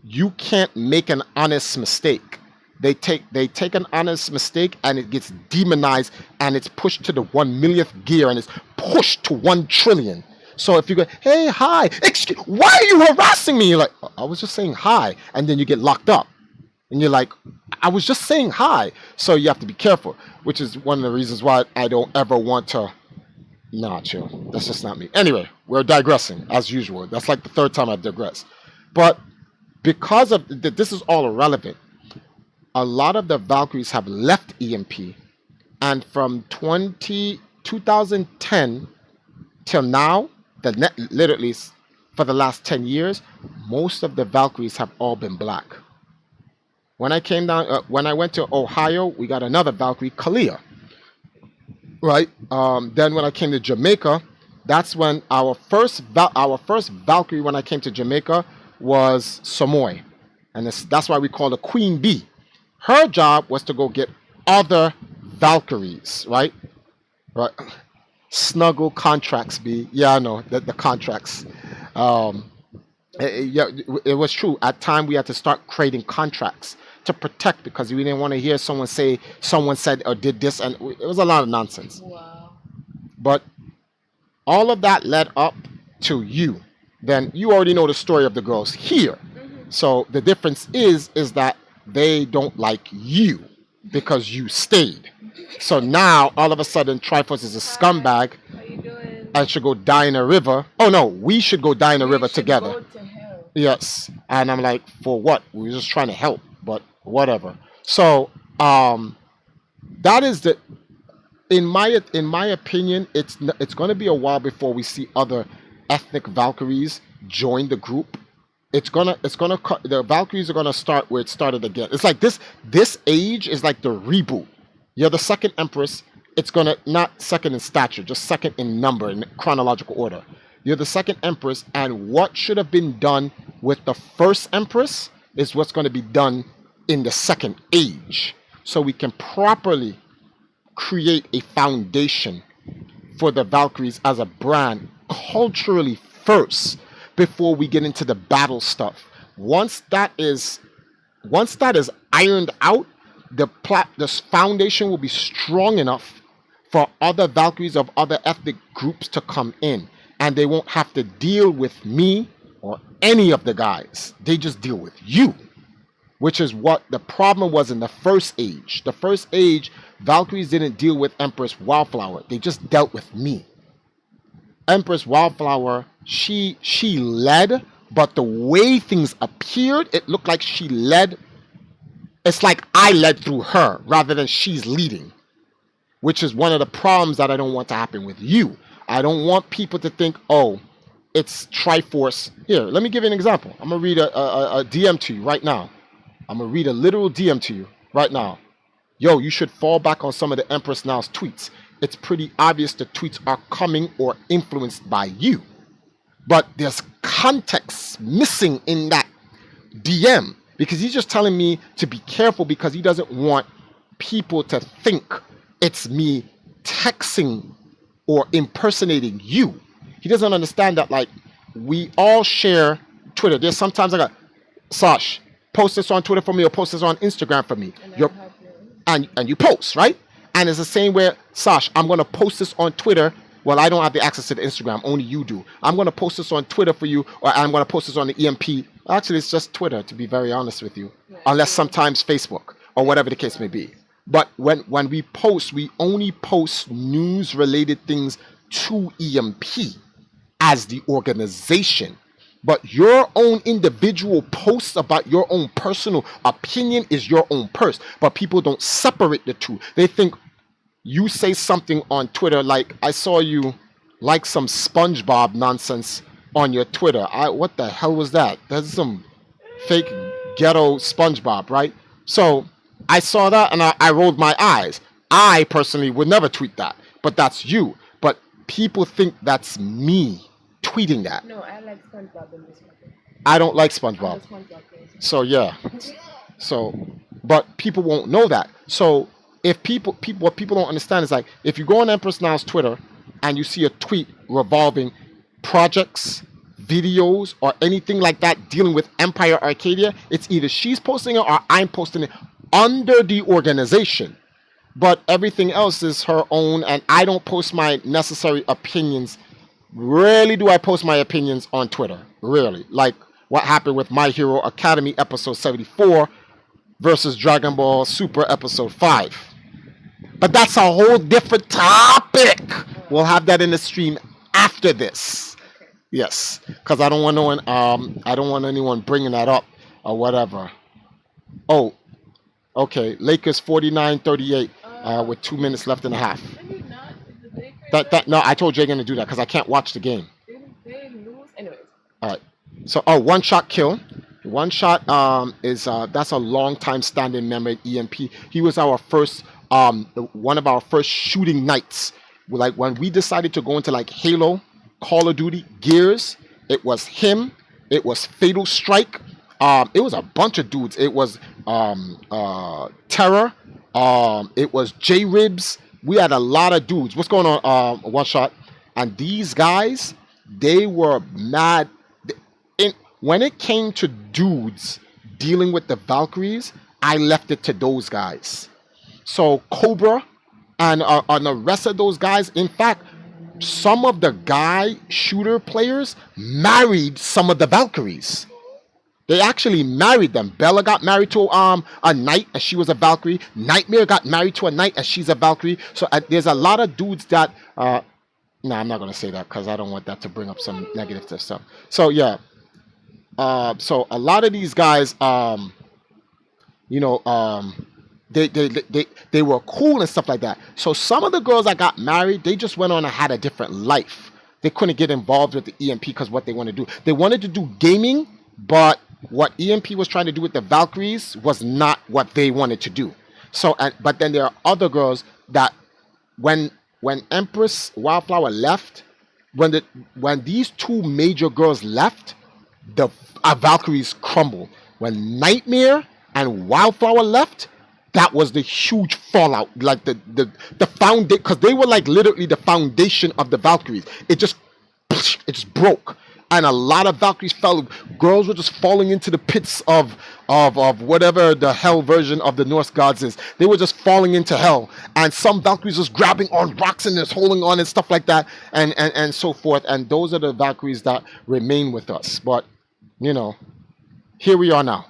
you can't make an honest mistake. They take an honest mistake and it gets demonized and it's pushed to the 1 millionth gear and it's pushed to 1 trillion. So if you go, "Hey, hi, excuse, why are you harassing me?" You're like, "I was just saying hi," and then you get locked up, and you're like, "I was just saying hi." So you have to be careful, which is one of the reasons why I don't ever want to. Nah, chill. That's just not me. Anyway, we're digressing as usual. That's like the third time I've digressed, but because of this is all irrelevant. A lot of the Valkyries have left EMP, and from 2010 till now, literally for the last 10 years, most of the Valkyries have all been black. When I went to Ohio, we got another Valkyrie, Kalia, right? Then when I came to Jamaica, that's when our first Valkyrie when I came to Jamaica was Somoy, and that's why we call her Queen Bee. Her job was to go get other Valkyries, right? Right. Snuggle contracts, B. Yeah, I know the contracts. Um, yeah, it was true. At time we had to start creating contracts to protect because we didn't want to hear someone say someone said or did this, and it was a lot of nonsense. Wow. But all of that led up to you. Then you already know the story of the girls here. So the difference is that they don't like you because you stayed. So now all of a sudden Triforce is a scumbag How you doing? and should go die in a river. Oh no, we should go die in a river should together. Go to hell. Yes. And I'm like, for what? We were just trying to help, but whatever. So that is the in my opinion, it's going to be a while before we see other ethnic Valkyries join the group. The Valkyries are gonna start where it started again. It's like this age is like the reboot. You're the second Empress. It's gonna not second in stature, just second in number in chronological order. You're the second Empress, and what should have been done with the first Empress is what's going to be done in the second age, so we can properly create a foundation for the Valkyries as a brand culturally first before we get into the battle stuff. Once that is ironed out, this foundation will be strong enough for other Valkyries of other ethnic groups to come in, and they won't have to deal with me or any of the guys. They just deal with you, which is what the problem was in the first age. The first age, Valkyries didn't deal with Empress Wildflower. They just dealt with me. Empress Wildflower, she led, but the way things appeared, it looked like she led. It's like I led through her rather than she's leading, which is one of the problems that I don't want to happen with you. I don't want people to think, oh, it's Triforce. Here, let me give you an example. I'm going to read a DM to you right now. I'm going to read a literal DM to you right now. Yo, you should fall back on some of the Empress Now's tweets. It's pretty obvious the tweets are coming or influenced by you. But there's context missing in that DM because he's just telling me to be careful because he doesn't want people to think it's me texting or impersonating you. He doesn't understand that, like, we all share Twitter. There's sometimes I got, Sash, post this on Twitter for me or post this on Instagram for me. And you post, right? And it's the same where, Sash, I'm going to post this on Twitter. Well, I don't have the access to the Instagram. Only you do. I'm going to post this on Twitter for you, or I'm going to post this on the EMP. Actually, it's just Twitter, to be very honest with you. Unless sometimes Facebook or whatever the case may be. But when we post, we only post news-related things to EMP as the organization. But your own individual posts about your own personal opinion is your own purse. But people don't separate the two. They think you say something on Twitter, like I saw you like some SpongeBob nonsense on your Twitter. What the hell was that? That's some fake ghetto SpongeBob, right? So I saw that and I rolled my eyes. I personally would never tweet that, but that's you. But people think that's me tweeting that. No, I like SpongeBob in this one. I don't like SpongeBob. So yeah. So, but people won't know that. So if what people don't understand is, like, if you go on Empress Now's Twitter and you see a tweet revolving projects, videos, or anything like that dealing with Empire Arcadia, it's either she's posting it or I'm posting it under the organization. But everything else is her own, and I don't post my necessary opinions. Rarely do I post my opinions on Twitter. Rarely. Like what happened with My Hero Academy episode 74 versus Dragon Ball Super episode 5. But that's a whole different topic. We'll have that in the stream after this. Yes, because I don't want no one. I don't want anyone bringing that up or whatever. Oh, okay. Lakers 49-38 with 2 minutes left and a half. No, I told Jay gonna do that because I can't watch the game. They lose anyways. All right. So, one shot kill. One shot is that's a long time standing member at EMP. He was our first one of our first shooting nights. Like when we decided to go into like Halo, Call of Duty, Gears, it was him. It was Fatal Strike. It was a bunch of dudes. It was Terror. It was J Ribs. We had a lot of dudes. What's going on? One shot. And these guys, they were mad. When it came to dudes dealing with the Valkyries, I left it to those guys. So Cobra and the rest of those guys, in fact, some of the guy shooter players married some of the Valkyries. They actually married them. Bella got married to a knight and she was a Valkyrie. Nightmare got married to a knight and she's a Valkyrie. So there's a lot of dudes that... no, I'm not going to say that because I don't want that to bring up some negative stuff. So yeah. So a lot of these guys, they were cool and stuff like that. So some of the girls that got married, they just went on and had a different life. They couldn't get involved with the EMP because what they want to do. They wanted to do gaming, but what EMP was trying to do with the Valkyries was not what they wanted to do. So, but then there are other girls that when Empress Wildflower left, when these two major girls left, the Valkyries crumbled. When Nightmare and Wildflower left, that was the huge fallout. Like the foundation, because they were like literally the foundation of the Valkyries. It just broke. and a lot of Valkyries fell. Girls were just falling into the pits of whatever the hell version of the Norse gods is. They were just falling into hell, and some Valkyries was grabbing on rocks and just holding on and stuff like that, and so forth. And those are the Valkyries that remain with us. But you know, here we are now.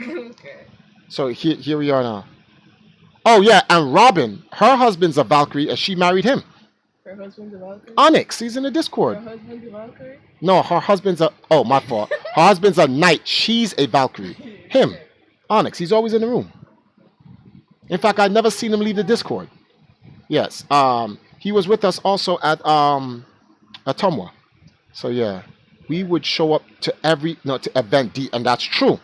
Okay. So here we are now. Oh yeah, and Robin, her husband's a Valkyrie, and she married him. Her husband's a Valkyrie? Onyx, he's in the Her Discord. husband's a Valkyrie? No, her husband's a. Oh, my fault. Her husband's a knight. She's a Valkyrie. Him, Okay. Onyx. He's always in the room. In fact, I've never seen him leave the Discord. Yes. He was with us also at Atomwa. So yeah, we would show up to every no to event D, and that's true.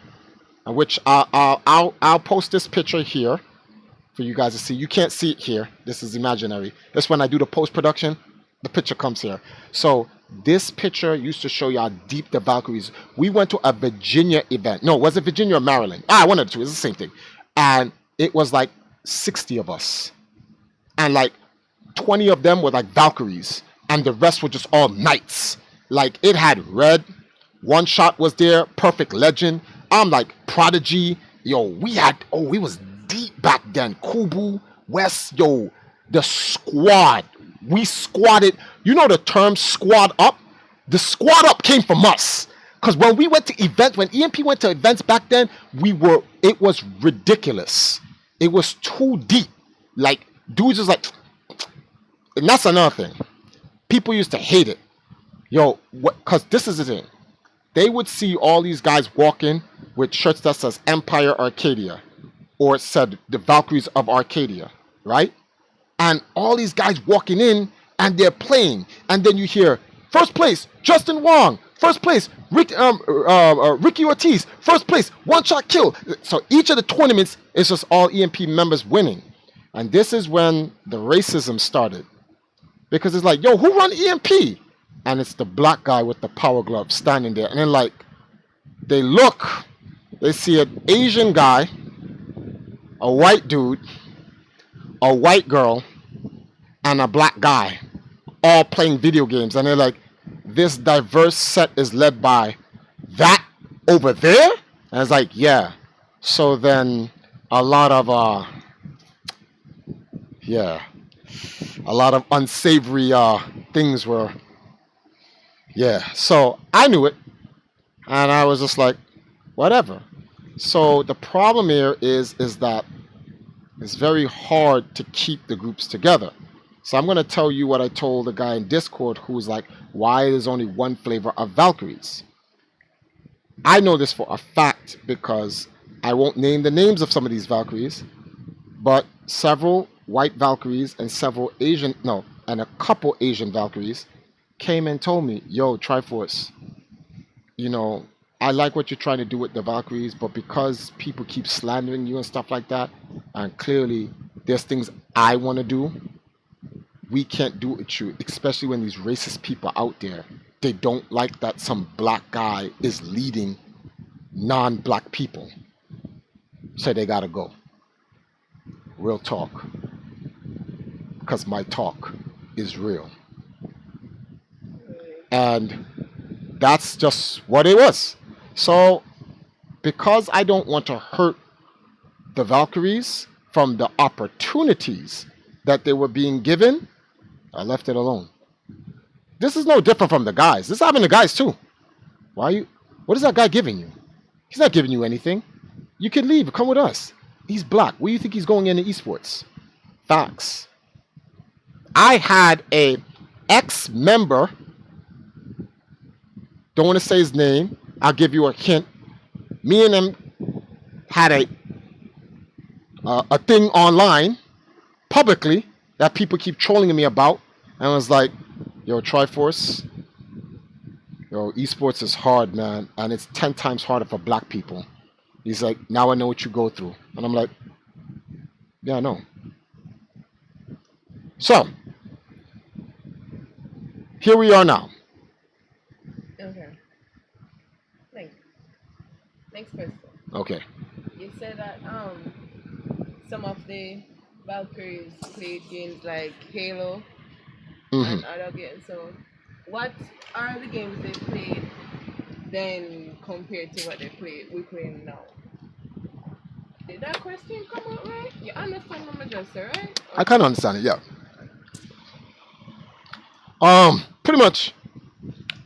And which I'll post this picture here for you guys to see. You can't see it here. This is imaginary. That's when I do the post production. The picture comes here. So this picture used to show you how deep the Valkyries. We went to a Virginia event. No, was it Virginia or Maryland? One of the two. It's the same thing. And it was like 60 of us. And like 20 of them were like Valkyries. And the rest were just all knights. Like it had red. One shot was there. Perfect legend. I'm like Prodigy. Yo, we was deep back then. Kubu, West, yo, the squad. We squatted. You know the term squad up? The squad up came from us. Because when we went to events, when EMP went to events back then, it was ridiculous. It was too deep. Like, dudes was like, and that's another thing. People used to hate it. Yo, because this is the thing. They would see all these guys walking with shirts that says Empire Arcadia, or it said the Valkyries of Arcadia, right? And all these guys walking in and they're playing, and then you hear first place Justin Wong, first place Ricky Ortiz, first place one shot kill. So each of the tournaments is just all EMP members winning, and this is when the racism started, because it's like, yo, who run EMP? And it's the black guy with the power glove standing there, and then like they look, they see an Asian guy, a white dude, a white girl, and a black guy all playing video games, and they're like, this diverse set is led by that over there. And it's like, yeah. So then a lot of unsavory things were, so I knew it, and I was just like, whatever. So the problem here is that it's very hard to keep the groups together. So I'm going to tell you what I told the guy in Discord who was like, why there's only one flavor of Valkyries. I know this for a fact because I won't name the names of some of these Valkyries, but several white Valkyries and and a couple Asian Valkyries came and told me, yo, Triforce, I like what you're trying to do with the Valkyries, but because people keep slandering you and stuff like that, and clearly there's things I want to do, we can't do it with you, especially when these racist people out there, they don't like that some black guy is leading non-black people. So they gotta go. Real talk. Because my talk is real. And that's just what it was. So, because I don't want to hurt the Valkyries from the opportunities that they were being given, I left it alone. This is no different from the guys. This is happening to guys too. What is that guy giving you? He's not giving you anything. You can leave, come with us. He's black. Where do you think he's going into esports? Facts. I had a ex-member, don't want to say his name, I'll give you a hint. Me and him had a thing online, publicly, that people keep trolling me about, and I was like, yo, Triforce, yo, esports is hard, man, and it's 10 times harder for black people. He's like, now I know what you go through. And I'm like, yeah, I know. So, here we are now. Okay. Next question. Okay. You said that some of the Valkyries played games like Halo Mm-hmm. and other games. So What are the games they played then compared to what we playing now? Did that question come out right? You understand what I'm just saying, right? I kind of Okay. understand it. Yeah. Pretty much.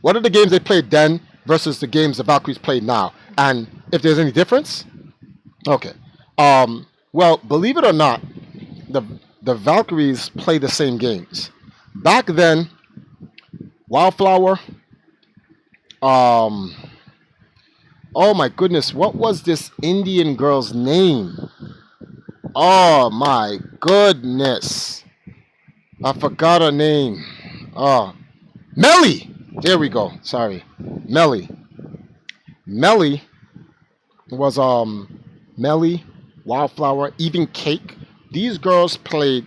What are the games they played then versus the games the Valkyries played now, and if there's any difference? Okay. Well, believe it or not, the the Valkyries play the same games. Back then, Wildflower. Um. Oh my goodness, what was this Indian girl's name? Oh my goodness, I forgot her name. Oh, Melly. There we go. Sorry, Melly. Melly was Melly, Wildflower, even Cake. These girls played.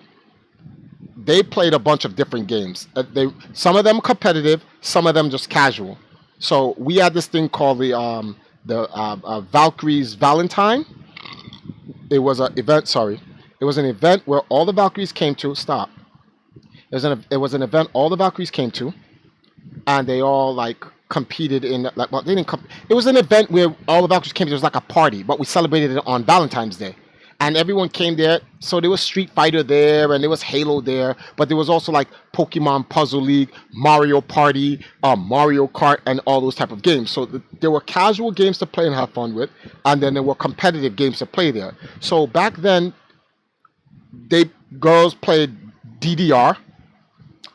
They played a bunch of different games. They some of them competitive, some of them just casual. So we had this thing called the Valkyries Valentine. It was an event. Sorry, it was an event where all the Valkyries came to. Stop. It was an event all the Valkyries came to, and they all like competed in like well they didn't it was an event where all the Valkyries came to. It was like a party, but we celebrated it on Valentine's Day, and everyone came there. So there was Street Fighter there, and there was Halo there, but there was also like Pokemon Puzzle League, Mario Party, Mario Kart, and all those type of games. So there were casual games to play and have fun with, and then there were competitive games to play there. So back then, they girls played DDR.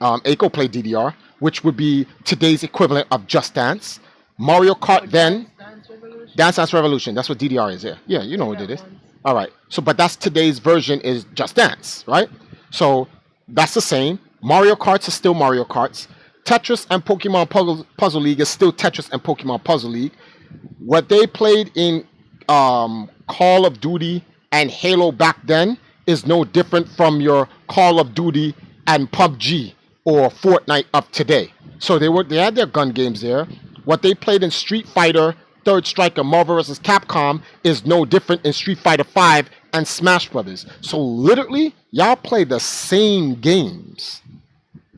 Aiko played DDR, which would be today's equivalent of Just Dance. Mario Oh, Kart then, Dance Revolution. Dance Dance Revolution. That's what DDR is. Yeah, yeah, you know Played what it that is. once. All right. So, but that's today's version is Just Dance, right? So that's the same. Mario Karts are still Mario Karts. Tetris and Pokemon Puzzle League is still Tetris and Pokemon Puzzle League. What they played in Call of Duty and Halo back then is no different from your Call of Duty and PUBG or Fortnite of today. So they had their gun games there. What they played in Street Fighter, Third Strike, Marvel vs. Capcom is no different in Street Fighter 5 and Smash Brothers. So literally, y'all play the same games.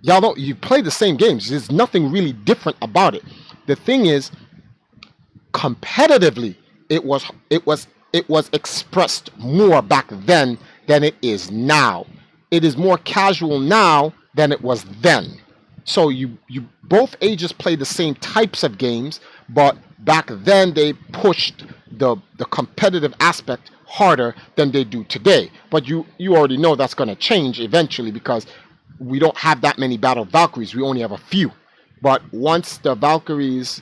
Y'all don't you play the same games. There's nothing really different about it. The thing is, competitively, it was expressed more back then than it is now. It is more casual now than it was then. So you both ages play the same types of games, but back then they pushed the competitive aspect harder than they do today. But you already know that's going to change eventually because we don't have that many battle Valkyries. We only have a few. But once the Valkyries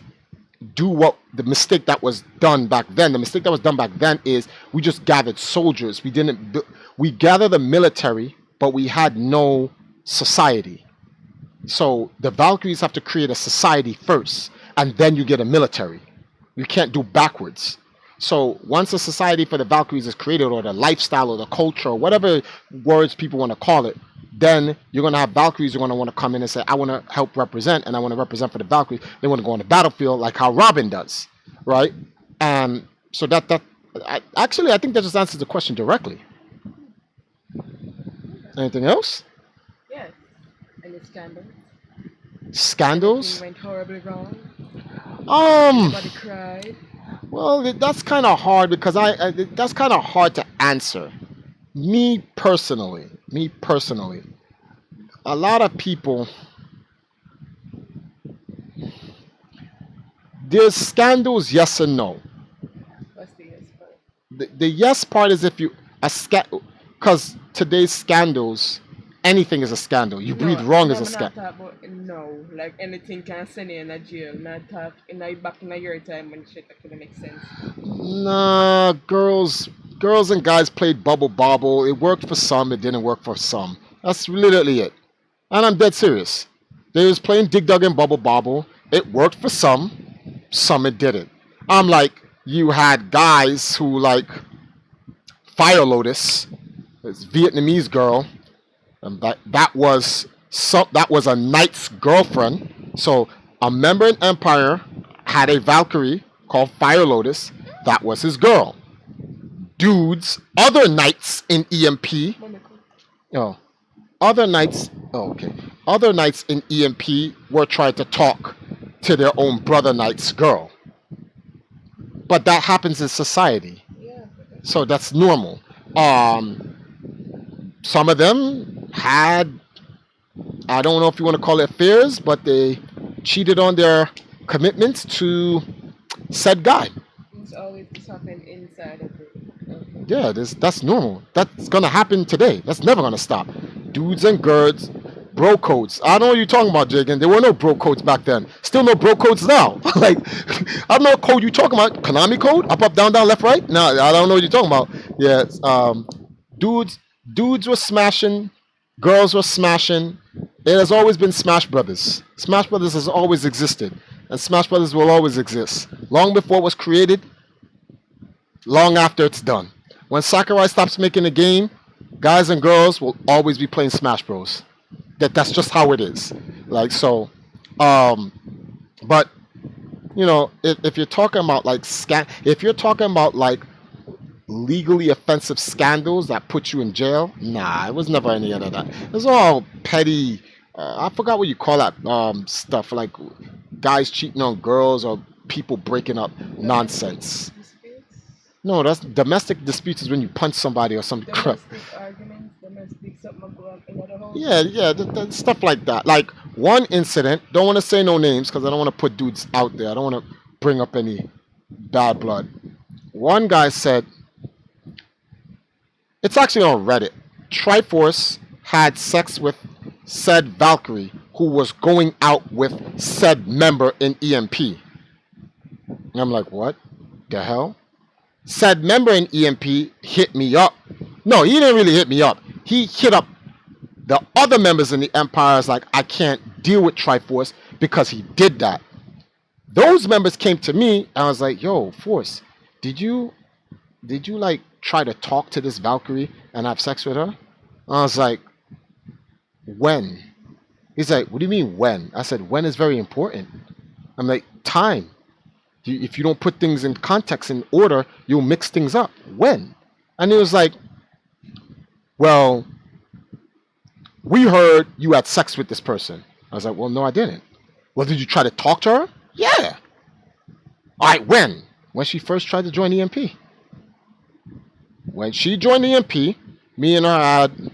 do what the mistake that was done back then. The mistake that was done back then is we just gathered soldiers. We gathered the military, but we had no society. So the Valkyries have to create a society first, and then you get a military. You can't do backwards. So once a society for the Valkyries is created, or the lifestyle, or the culture, or whatever words people want to call it, then you're going to have Valkyries who are going to want to come in and say, I want to help represent, and I want to represent for the Valkyries. They want to go on the battlefield like how Robin does, right? And so actually, I think that just answers the question directly. Anything else? Yes. And the scandal. Anything Scandals? went horribly wrong. Um, Anybody cried. well, that's kind of hard because that's kind of hard to answer. Me personally, a lot of people, there's scandals, yes and no. What's the yes part? The yes part is if you because today's scandals, anything is a scandal. You breathe No, wrong no, is a I'm not scandal. talking about no. Like anything can send you in a jail. Not talk in a back in a your time when shit actually makes sense. Nah, girls and guys played bubble bobble. It worked for some, it didn't work for some. That's literally it. And I'm dead serious. They was playing dig dug and bubble bobble. It worked for some it didn't. I'm like, you had guys who like Fire Lotus, this Vietnamese girl, and that was a knight's girlfriend. So a member in Empire had a Valkyrie called Fire Lotus. That was his girl. Dudes, other knights in EMP. Monaco. Oh, other knights. Oh, okay. other knights in EMP were trying to talk to their own brother knight's girl. But that happens in society, Yeah. so that's normal. Um, some of them had, I don't know if you want to call it affairs, but they cheated on their commitments to said guy. It's always just happen inside of it. Okay. Yeah, that's normal. That's gonna happen today. That's never gonna stop. Dudes and girls, bro codes. I don't know what you're talking about, Jigan. There were no bro codes back then. Still no bro codes now. Like, I don't know what code you talking about. Konami code? Up, up, down, down, left, right? No, I don't know what you're talking about. Yeah, dudes, dudes were smashing, girls were smashing. It has always been Smash Brothers. Smash Brothers has always existed, and Smash Brothers will always exist. Long before it was created, long after it's done. When Sakurai stops making a game, guys and girls will always be playing Smash Bros. That's just how it is. Like so, um, but if you're talking about like if you're talking about like legally offensive scandals that put you in jail, nah, it was never any of that. It was all petty. I forgot what you call that stuff, like guys cheating on girls or people breaking up Domestic nonsense. disputes, No, that's domestic disputes is when you punch somebody or some crap. domestic arguments, domestic something go on in the house. Yeah, yeah, stuff like that. Like one incident, don't want to say no names because I don't want to put dudes out there. I don't want to bring up any bad blood. One guy said, it's actually on Reddit. Triforce had sex with said Valkyrie who was going out with said member in EMP. And I'm like, what the hell? Said member in EMP hit me up. No, he didn't really hit me up. He hit up the other members in the Empire. Is like, I can't deal with Triforce because he did that. Those members came to me and I was like, yo, Force, did you like try to talk to this Valkyrie and have sex with her? I was like, when? He's like, what do you mean when? I said, when is very important. I'm like, time. If you don't put things in context in order, you'll mix things up. When? And he was like, well, we heard you had sex with this person. I was like, well, no, I didn't. Well, did you try to talk to her? Yeah. All right, when? When she first tried to join EMP. When she joined EMP, me and her had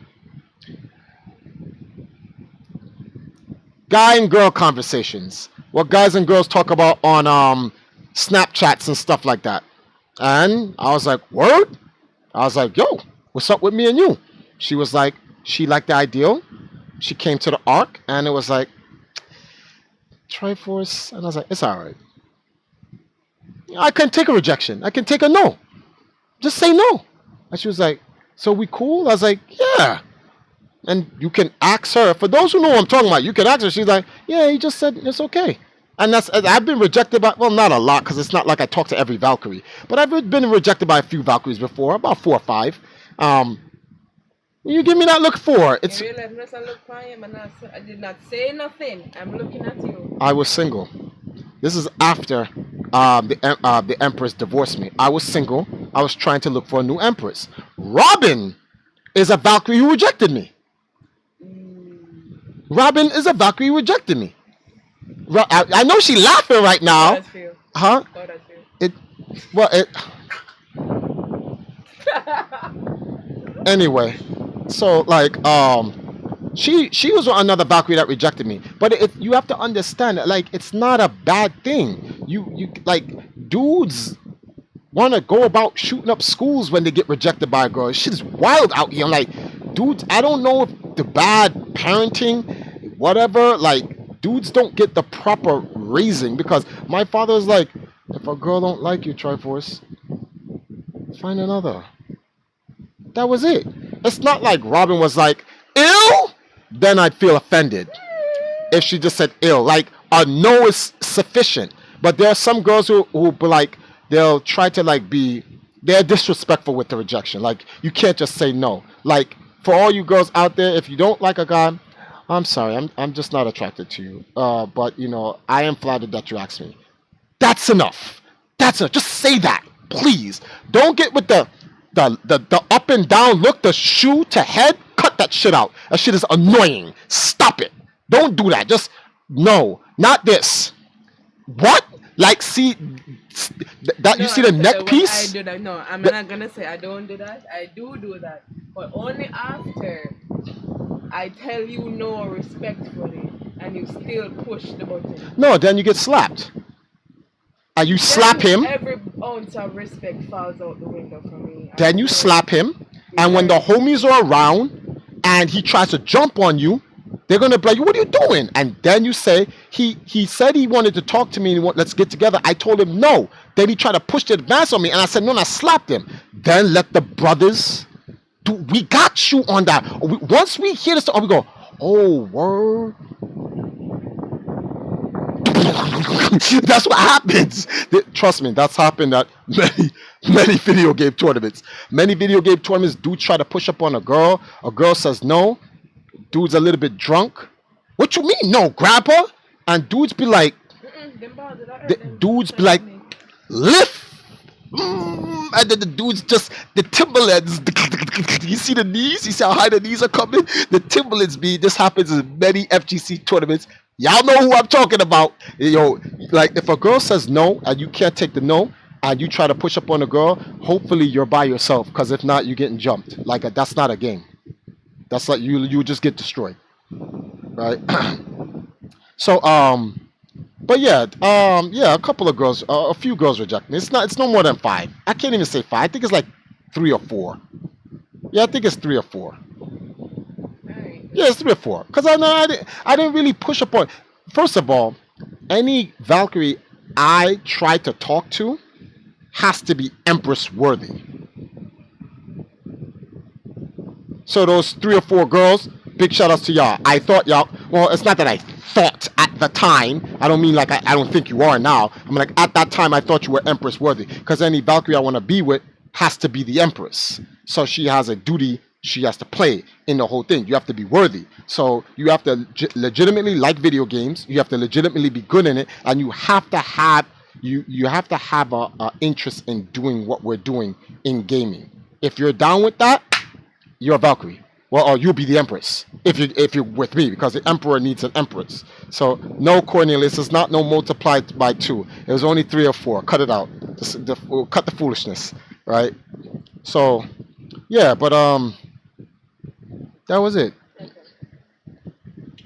guy and girl conversations. What guys and girls talk about on Snapchats and stuff like that. And I was like, word? I was like, yo, what's up with me and you? She was like, she liked the ideal. She came to the arc and it was like, Triforce. And I was like, it's all right. I can take a rejection. I can take a no. Just say no. And she was like, so we cool? I was like, yeah. And you can ask her. For those who know what I'm talking about, you can ask her. She's like, yeah, he just said it's okay. And I've been rejected by, well, not a lot, because it's not like I talk to every Valkyrie. But I've been rejected by a few Valkyries before, about 4 or 5. You give me that look for. It's. You realize when I look for him and I did not say nothing. I'm looking at you. I was single. This is after the Empress divorced me. I was single. I was trying to look for a new Empress. Robin is a Valkyrie who rejected me. Robin is a Valkyrie who rejected me. I know she's laughing right now. That's you. Huh? Oh, that's you. It. Well, it. Anyway, so like she was another Valkyrie that rejected me. But you have to understand that like it's not a bad thing. You like dudes want to go about shooting up schools when they get rejected by a girl. Shit is wild out here. I'm like, dudes, I don't know if the bad parenting, whatever, like dudes don't get the proper raising because my father was like, if a girl don't like you, Triforce, find another. That was it. It's not like Robin was like, ill? Then I'd feel offended if she just said ill. Like, a no is sufficient. But there are some girls who be like, they'll try to like they're disrespectful with the rejection. Like, you can't just say no. Like, for all you girls out there, if you don't like a guy, I'm sorry, I'm just not attracted to you. But, you know, I am flattered that you asked me. That's enough. That's enough. Just say that, please. Don't get with the up and down look, the shoe to head. Cut that shit out. That shit is annoying. Stop it. Don't do that. Just no, not this. What? Like, see that you No, see I'm the gonna tell you neck what I piece? do that. No, I'm The, not gonna say I don't do that. I do that, but only after I tell you no respectfully, and you still push the button. no, then you get slapped. And you slap Then him, every ounce of respect falls out the window for me. I then you know slap him, the and when the words. homies are around and he tries to jump on you, they're gonna be like, "What are you doing?" And then you say, "He said he wanted to talk to me and let's get together." I told him no. Then he tried to push the advance on me, and I said no, and I slapped him. Then let the brothers do. We got you on that. Once we hear this, we go, "Oh word." That's what happens. Trust me, that's happened at many video game tournaments. Many video game tournaments do try to push up on a girl. A girl says no. Dude's a little bit drunk. What you mean? No, grab her. And Them balls that I the heard them dudes be trying to like, me. lift. And then the dudes just the Timberlands. You see the knees? You see how high the knees are coming? The Timberlands be. This happens in many FGC tournaments. Y'all know who I'm talking about. Yo, like if a girl says no and you can't take the no, and you try to push up on a girl, hopefully you're by yourself. Because if not, you're getting jumped. Like that's not a game. That's like you just get destroyed, right? So but yeah, yeah, a couple of girls, a few girls reject me. It's no more than five. I can't even say five. I think it's like three or four. Yeah, I think it's three or four. Alright. Yeah, it's three or four. Cause I didn't really push upon. First of all, any Valkyrie I try to talk to has to be Empress worthy. So those three or four girls, big shout outs to y'all. I thought y'all. Well, it's not that I thought at the time. I don't mean like I don't think you are now. I'm like at that time I thought you were Empress worthy because any Valkyrie I want to be with has to be the Empress. So she has a duty she has to play in the whole thing. You have to be worthy. So you have to legitimately like video games. You have to legitimately be good in it, and you have to have you have to have a interest in doing what we're doing in gaming. If you're down with that, you're a Valkyrie. Well, or you'll be the Empress if you're with me because the Emperor needs an Empress. So no Cornelius, it's not no multiplied by two. It was only three or four. Cut it out. We'll cut the foolishness, right? So yeah, but that was it. Okay.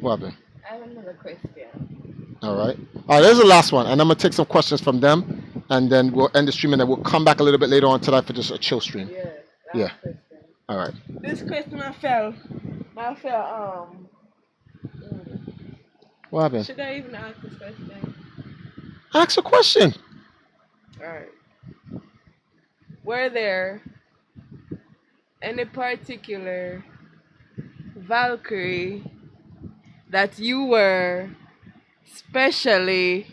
What happened? I have another question. All right. All right. There's the last one, and I'm gonna take some questions from them, and then we'll end the stream, and then we'll come back a little bit later on tonight for just a chill stream. Yeah, Yeah. last question. All right. This question I felt mm, What happened? should I even ask this question? Ask a question. Alright. Were there any particular Valkyrie that you were specially,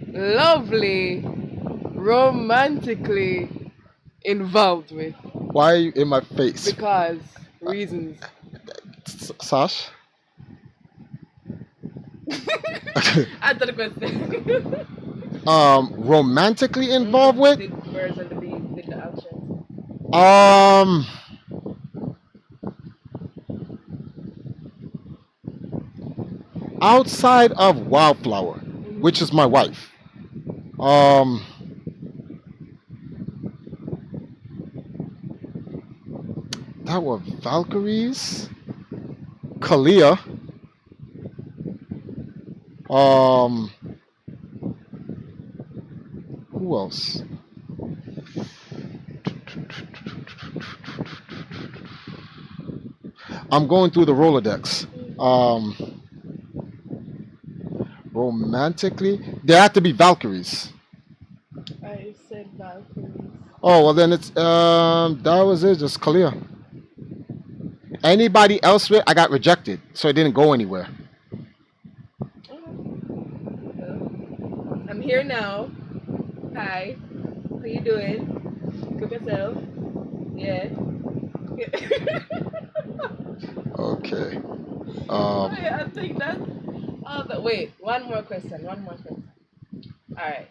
lovely, romantically involved with? Why are you in my face, Because reasons. Sash? Answer the question. Romantically involved with? Did birds and the bees did the action? Um, outside of Wildflower, which is my wife. Um, that were Valkyries, Kalia. Um, who else? I'm going through the Rolodex. Romantically, they have to be Valkyries. I said Valkyries. Oh well, then it's that was it, just Kalia. Anybody else with I got rejected, so it didn't go anywhere. Well, I'm here now. Hi. How you doing? Cook yourself. Yeah. Okay. I think that's all the wait, one more question. Alright.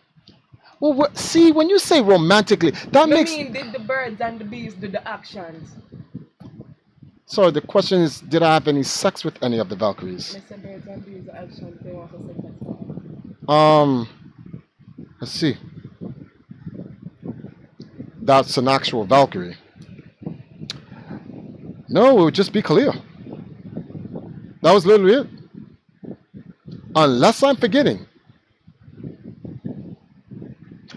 Well, see, when you say romantically, that I makes mean, did the birds and the bees do the actions? So the question is, did I have any sex with any of the Valkyries? Mr. Birds and Bees action, they want to say that. Um, let's see. That's an actual Valkyrie. No, it would just be clear. That was literally it. Unless I'm forgetting.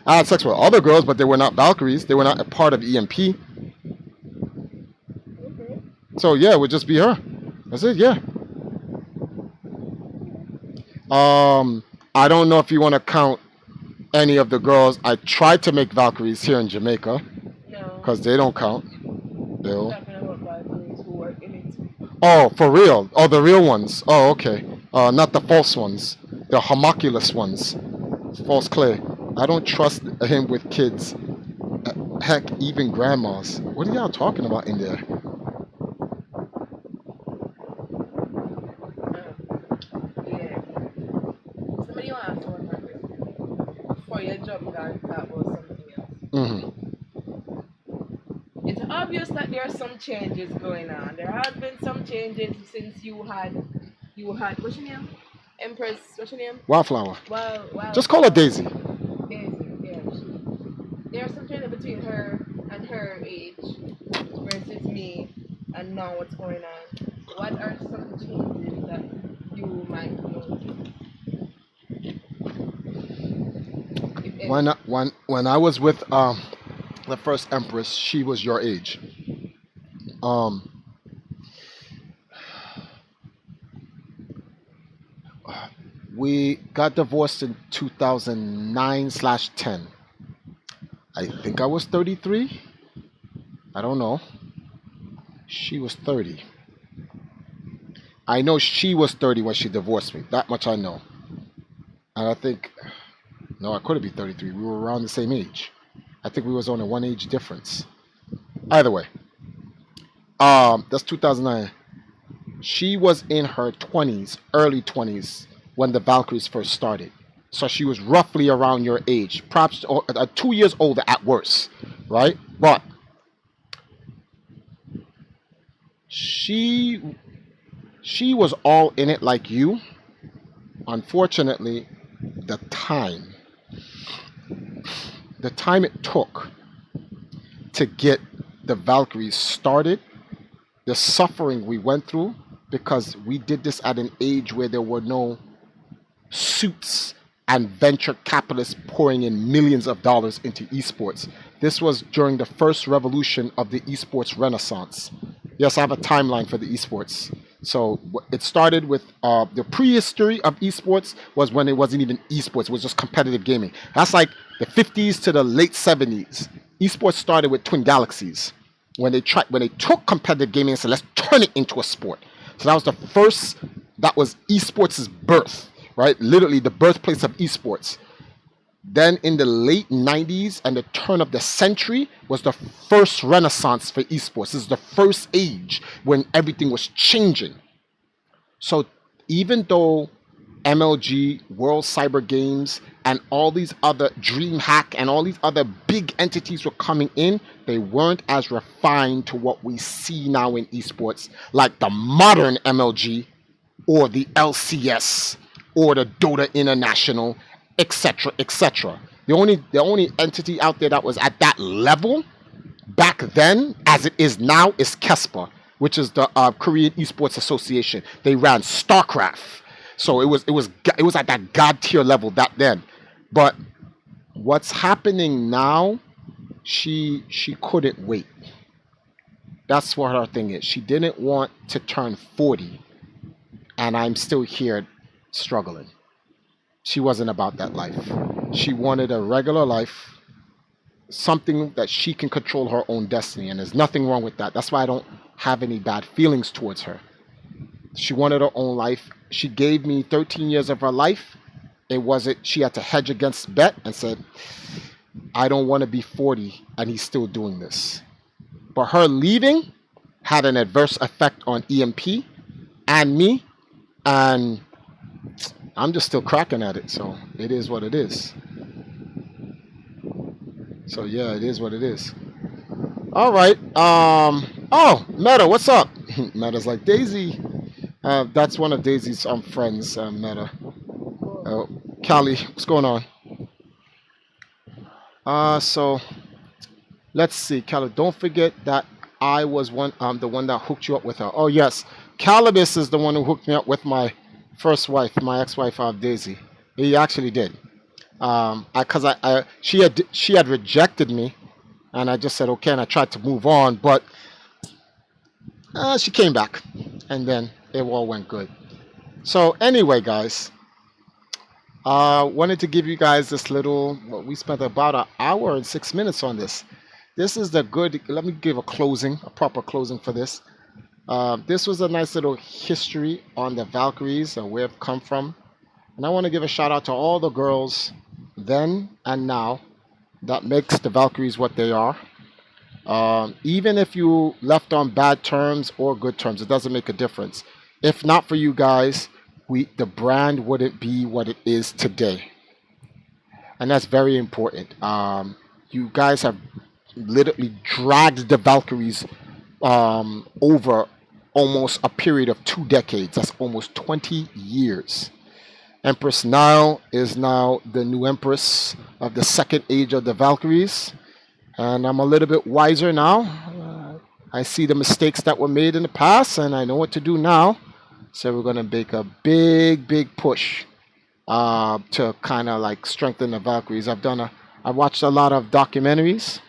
I had sex with other girls, but they were not Valkyries. They were not a part of EMP. Okay. So yeah, it would just be her. That's it. Yeah. I don't know if you want to count any of the girls. I tried to make Valkyries here in Jamaica No, because they don't count. I'm They'll. talking about Valkyries who work in it. Oh, for real? Oh, the real ones. Oh, okay. Not the false ones. The homunculus ones. False clay. I don't trust him with kids. Heck, even grandmas. What are y'all talking about in there? Yeah. Somebody want to ask one more question before you jump down and talk about something else. Hmm. It's obvious that there are some changes going on. There have been some changes since you had what's your name? Empress, what's your name? Wildflower. Well, Just call her Daisy. Daisy, yeah, there are some changes between her and her age versus me and now what's going on. What are some changes that you might notice, if any? When I was with the first Empress, she was your age. Um, we got divorced in 2009/10. I think I was 33. I don't know. She was 30. I know she was 30 when she divorced me. That much I know. And I think, no, I couldn't be 33. We were around the same age. I think we was on a one age difference. Either way, that's 2009. She was in her 20s, early 20s, when the Valkyries first started. So she was roughly around your age, perhaps 2 years older at worst, right? But she she was all in it like you. Unfortunately, the time the time it took to get the Valkyries started, the suffering we went through, because we did this at an age where there were no suits and venture capitalists pouring in millions of dollars into esports. This was during the first revolution of the esports renaissance. Yes, I have a timeline for the esports. So it started with the prehistory of esports was when it wasn't even esports; it was just competitive gaming. That's like the 50s to the late 70s. Esports started with Twin Galaxies when they took competitive gaming and said let's turn it into a sport. So that was the first. That was esports' birth, right? Literally the birthplace of esports. Then in the late 90s and the turn of the century was the first renaissance for esports. This is the first age when everything was changing. So even though MLG, World Cyber Games, and all these other DreamHack and all these other big entities were coming in, they weren't as refined to what we see now in esports, like the modern MLG or the LCS or the Dota International, etc., etc. The only entity out there that was at that level back then, as it is now, is Kespa, which is the Korean Esports Association. They ran StarCraft, so it was at that god tier level that then. But what's happening now? She couldn't wait. That's what her thing is. She didn't want to turn 40, and I'm still here struggling. She wasn't about that life. She wanted a regular life, something that she can control her own destiny, and there's nothing wrong with that. That's why I don't have any bad feelings towards her. She wanted her own life. She gave me 13 years of her life. It wasn't, she had to hedge against bet and said, I don't want to be 40 and he's still doing this. But her leaving had an adverse effect on EMP and me, and I'm just still cracking at it. So it is what it is. So yeah, it is what it is. All right. Oh, Meta, what's up? Meta's like Daisy. That's one of Daisy's friends, Meta. Oh, Uh, Callie, what's going on? So let's see, Callie. Don't forget that I was the one that hooked you up with her. Oh yes, Calibus is the one who hooked me up with my first wife, my ex-wife, Daisy. He actually did. Cause she had rejected me, and I just said okay, and I tried to move on, but she came back, and then it all went good. So anyway, guys, wanted to give you guys this little. Well, we spent about an hour and 6 minutes on this. This is the good. Let me give a closing, a proper closing for this. This was a nice little history on the Valkyries and where they've come from, and I want to give a shout out to all the girls then and now that makes the Valkyries what they are. Even if you left on bad terms or good terms, it doesn't make a difference. If not for you guys, the brand wouldn't be what it is today, and that's very important. You guys have literally dragged the Valkyries over almost a period of 2 decades. That's almost 20 years. Empress Nile is now the new empress of the second age of the Valkyries, and I'm a little bit wiser now. I see the mistakes that were made in the past, and I know what to do now. So we're gonna make a big push to kind of like strengthen the Valkyries. I watched a lot of documentaries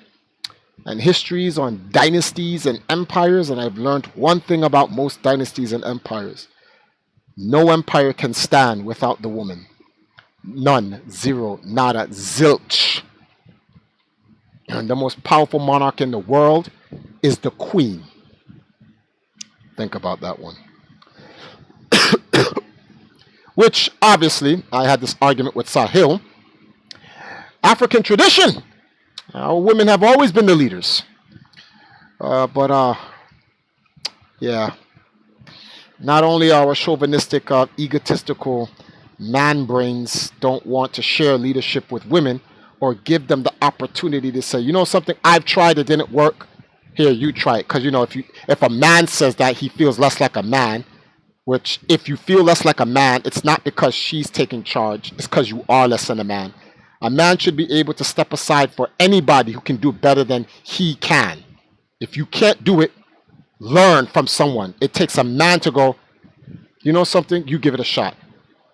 and histories on dynasties and empires, and I've learned one thing about most dynasties and empires: no empire can stand without the woman. None, zero, nada, zilch. And the most powerful monarch in the world is the queen. Think about that one. Which obviously, I had this argument with Sahil. African tradition. Our women have always been the leaders. But yeah, not only our chauvinistic, egotistical man brains don't want to share leadership with women or give them the opportunity to say, you know something, I've tried, it didn't work. Here, you try it. Because if a man says that, he feels less like a man. Which, if you feel less like a man, it's not because she's taking charge. It's because you are less than a man. A man should be able to step aside for anybody who can do better than he can. If you can't do it, learn from someone. It takes a man to go, you know something, you give it a shot.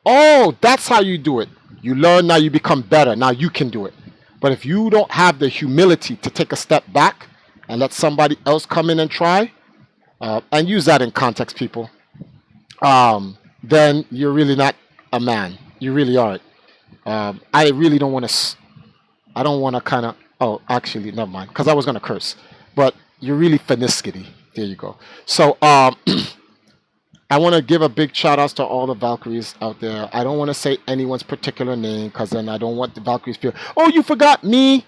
Oh, that's how you do it. You learn, now you become better. Now you can do it. But if you don't have the humility to take a step back and let somebody else come in and try, and use that in context, people, then you're really not a man. You really aren't. I really don't want to. I don't want to kind of. Oh, actually, never mind. Because I was gonna curse, but you're really finiskity. There you go. So, I want to give a big shout outs to all the Valkyries out there. I don't want to say anyone's particular name because then I don't want the Valkyries to feel, oh, you forgot me.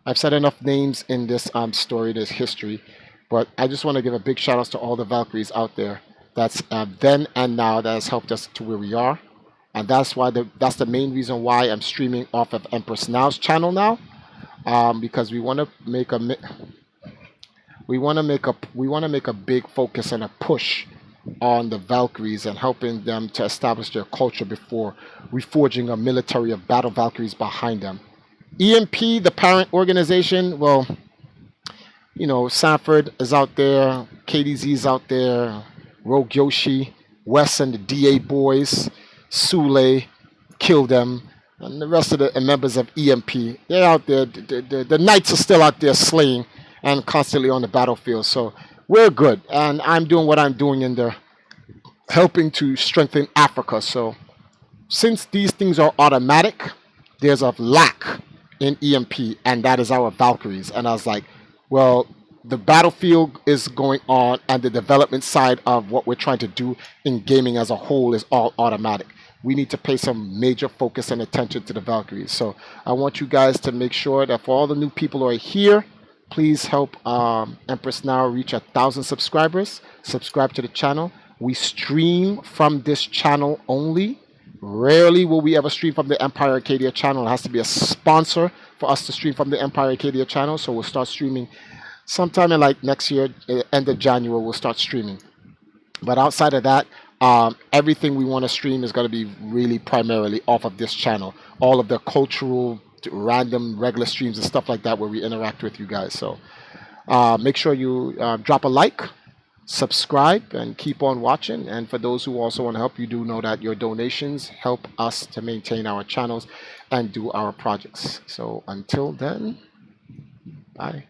I've said enough names in this story, this history, but I just want to give a big shout outs to all the Valkyries out there. That's then and now that has helped us to where we are, and that's the main reason why I'm streaming off of Empress Now's channel now, because we want to make a big focus and a push on the Valkyries and helping them to establish their culture before reforging a military of battle Valkyries behind them. EMP, the parent organization, well, Sanford is out there, KDZ is out there, Rogue Yoshi, Wes and the DA boys, Sule, Kill Them, and the rest of the members of EMP. They're out there. The knights are still out there slaying and constantly on the battlefield. So we're good. And I'm doing what I'm doing in there, helping to strengthen Africa. So since these things are automatic, there's a lack in EMP, and that is our Valkyries. And I was like, well, the battlefield is going on, and the development side of what we're trying to do in gaming as a whole is all automatic. We need to pay some major focus and attention to the Valkyries. So I want you guys to make sure that for all the new people who are here, please help Empress Now reach 1,000 subscribers. Subscribe to the channel. We stream from this channel only. Rarely will we ever stream from the Empire Arcadia channel. It has to be a sponsor for us to stream from the Empire Arcadia channel. So we'll start streaming sometime in like next year, end of January, we'll start streaming. But outside of that, everything we want to stream is going to be really primarily off of this channel. All of the cultural, random, regular streams and stuff like that where we interact with you guys. So make sure you drop a like, subscribe, and keep on watching. And for those who also want to help, you do know that your donations help us to maintain our channels and do our projects. So until then, bye.